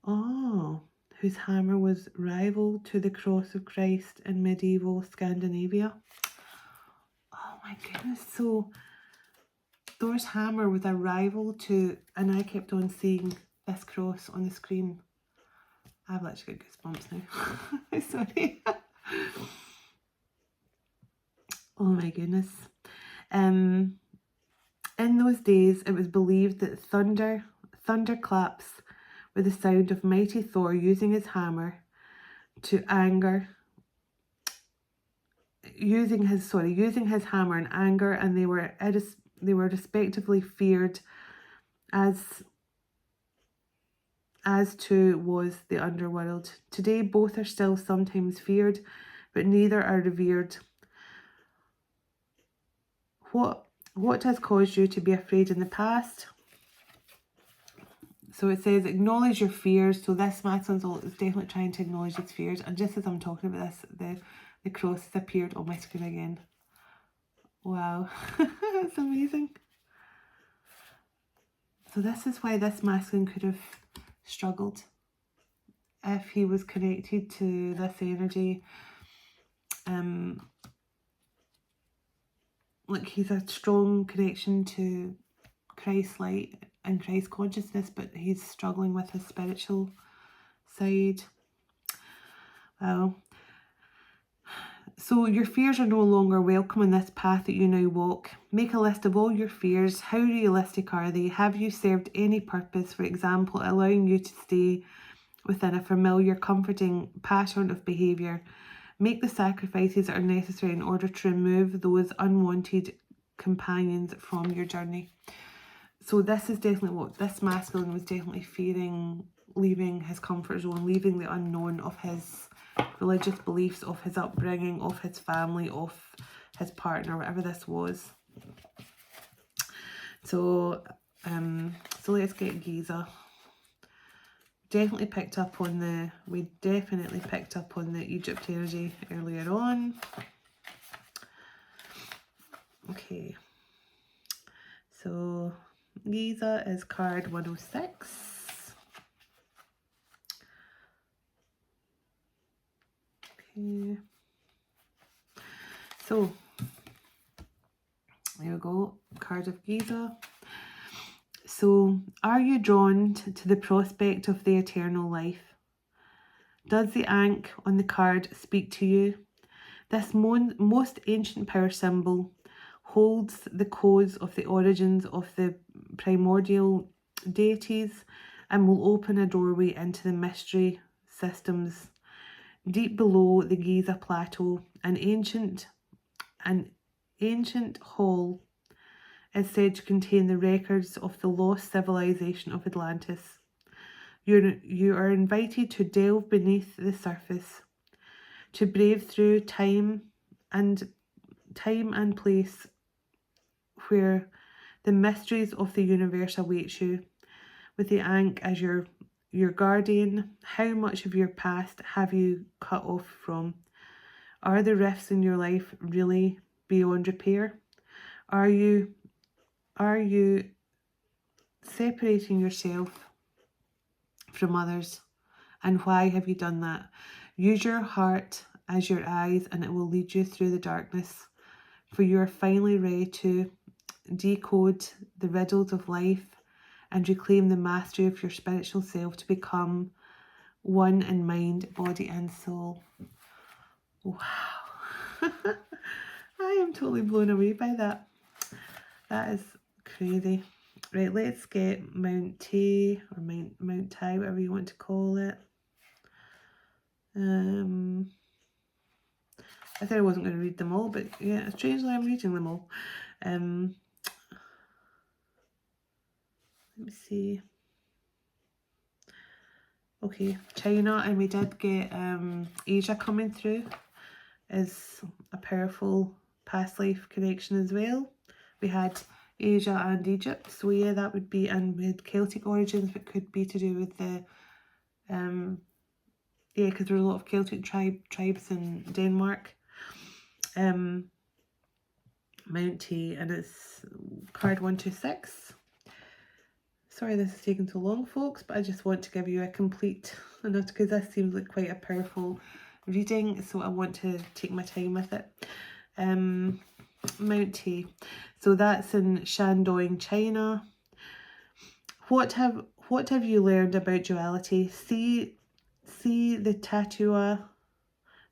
Oh, whose hammer was rival to the cross of Christ in medieval Scandinavia. Oh my goodness, so Thor's hammer was a rival to, and I kept on seeing this cross on the screen. I've literally got goosebumps now. Sorry. Oh my goodness. In those days, it was believed that thunderclaps were the sound of mighty Thor using his hammer to anger, using his hammer in anger, and they were respectively feared as too was the underworld. Today, both are still sometimes feared, but neither are revered. What has caused you to be afraid in the past? So it says, acknowledge your fears. So this masculine is definitely trying to acknowledge its fears. And just as I'm talking about this, the cross has appeared on my screen again. Wow, that's amazing. So this is why this masculine could have struggled if he was connected to this energy. Like he's a strong connection to Christ light and Christ consciousness, but he's struggling with his spiritual side. Wow. So your fears are no longer welcome in this path that you now walk. Make a list of all your fears. How realistic are they? Have you served any purpose? For example, allowing you to stay within a familiar, comforting pattern of behaviour. Make the sacrifices that are necessary in order to remove those unwanted companions from your journey. So this is definitely what this masculine was definitely fearing, leaving his comfort zone, leaving the unknown of his religious beliefs, of his upbringing, of his family, of his partner, whatever this was. So let's get Giza. We definitely picked up on the Egypt energy earlier on. Okay, so Giza is card 106. Okay, so there we go, card of Giza. So, are you drawn to the prospect of the eternal life? Does the Ankh on the card speak to you? This most ancient power symbol holds the codes of the origins of the primordial deities and will open a doorway into the mystery systems deep below the Giza plateau. An ancient hall is said to contain the records of the lost civilization of Atlantis. You are invited to delve beneath the surface, to brave through time and place where the mysteries of the universe await you, with the Ankh as your guardian. How much of your past have you cut off from? Are the rifts in your life really beyond repair? Are you separating yourself from others? And why have you done that? Use your heart as your eyes and it will lead you through the darkness, for you are finally ready to decode the riddles of life and reclaim the mastery of your spiritual self to become one in mind, body and soul. Wow. I am totally blown away by that. That is crazy. Right, let's get Mount Tay or Mount Tai, whatever you want to call it. I said I wasn't going to read them all, but yeah, strangely I'm reading them all. Let me see. Okay, China, and we did get Asia coming through is a powerful past life connection as well. We had Asia and Egypt, so yeah, that would be, and we had Celtic origins, but could be to do with the yeah, because there were a lot of Celtic tribes in Denmark. Mount T, and it's card 126. Sorry this is taking so long, folks, but I just want to give you a complete, because this seems like quite a powerful reading, so I want to take my time with it. Mount T, so that's in Shandong, China. What have you learned about duality? See the tattoo,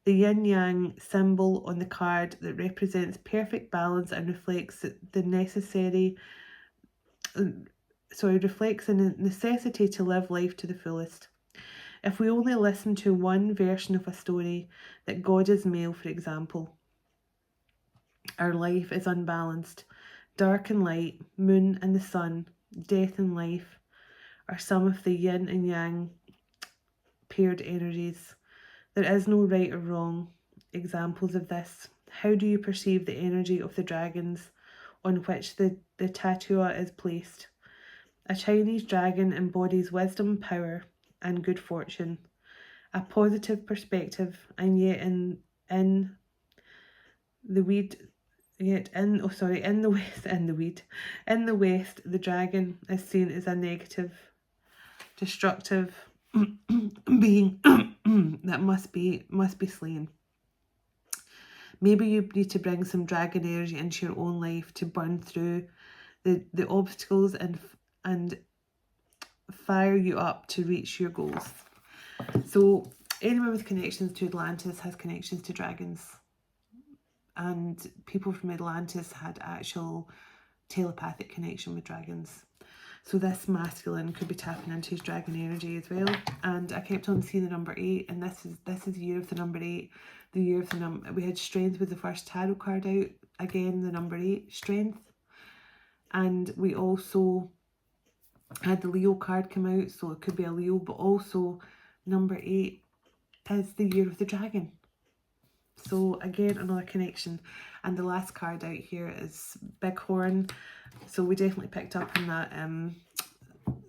the yin-yang symbol on the card that represents perfect balance and reflects the necessity, reflects the necessity to live life to the fullest. If we only listen to one version of a story, that God is male, for example, our life is unbalanced. Dark and light, moon and the sun, death and life are some of the yin and yang paired energies. There is no right or wrong examples of this. How do you perceive the energy of the dragons on which the tattoo is placed? A Chinese dragon embodies wisdom, power, and good fortune, a positive perspective, and yet in the West, the dragon is seen as a negative, destructive being that must be slain. Maybe you need to bring some dragon energy into your own life to burn through the obstacles and fire you up to reach your goals. So anyone with connections to Atlantis has connections to dragons, and people from Atlantis had actual telepathic connection with dragons. So this masculine could be tapping into his dragon energy as well. And I kept on seeing the number 8, and this is the year of the number 8, the year of the number. We had strength with the first tarot card out. Again, the number 8, strength. And we also had the Leo card come out, so it could be a Leo, but also number 8 is the year of the dragon. So again, another connection. And the last card out here is Bighorn. So we definitely picked up on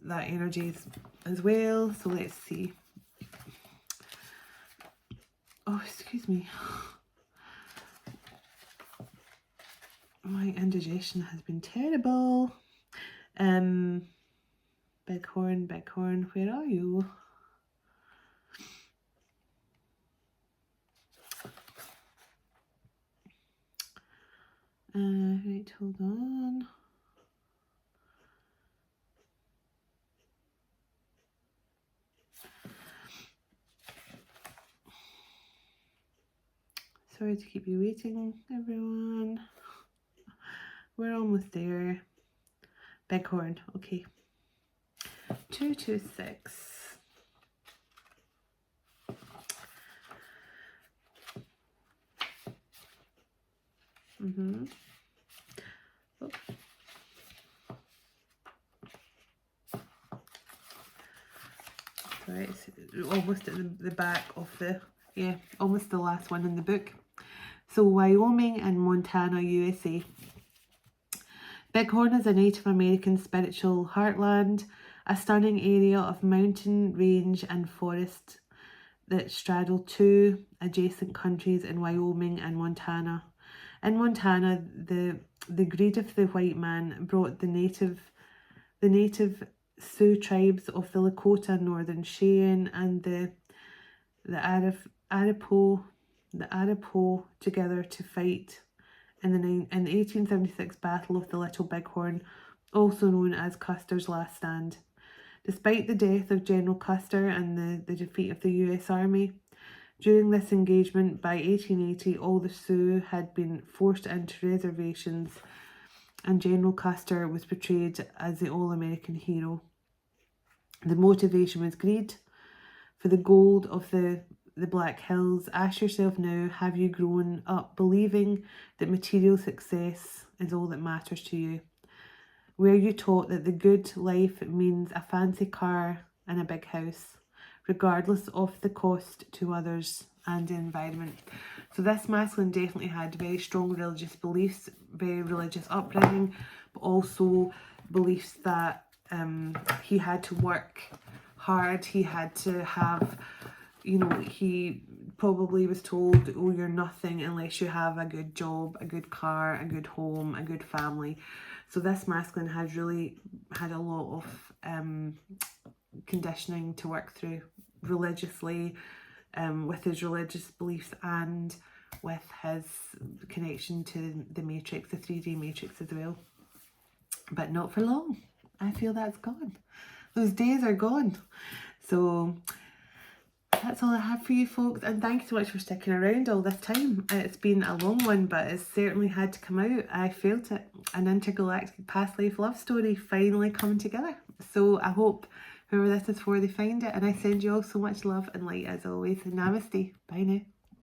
that energy as well. So let's see. Oh, excuse me. My indigestion has been terrible. Bighorn, where are you? Right, hold on. Sorry to keep you waiting, everyone. We're almost there. Bighorn, okay. 226. Oh. Right, it's almost at the back of the, yeah, almost the last one in the book. So Wyoming and Montana, USA. Bighorn is a Native American spiritual heartland, a stunning area of mountain range and forest that straddle two adjacent countries in Wyoming and Montana. In Montana, the greed of the white man brought the native Sioux tribes of the Lakota, Northern Cheyenne, and the Arapaho together to fight in the 1876 Battle of the Little Bighorn, also known as Custer's Last Stand. Despite the death of General Custer and the defeat of the US Army, during this engagement by 1880, all the Sioux had been forced into reservations, and General Custer was portrayed as the all-American hero. The motivation was greed for the gold of the Black Hills. Ask yourself now, have you grown up believing that material success is all that matters to you? Were you taught that the good life means a fancy car and a big house, regardless of the cost to others and the environment? So this masculine definitely had very strong religious beliefs, very religious upbringing, but also beliefs that he had to work hard, he had to have, you know, he probably was told, oh, you're nothing unless you have a good job, a good car, a good home, a good family. So this masculine has really had a lot of conditioning to work through religiously, with his religious beliefs and with his connection to the matrix, the 3D matrix as well. But not for long. I feel that's gone. Those days are gone. So that's all I have for you folks, and thank you so much for sticking around all this time. It's been a long one, but it's certainly had to come out. I felt it. An intergalactic past life love story finally coming together. So I hope whoever this is for, they find it, and I send you all so much love and light as always. Namaste. Bye now.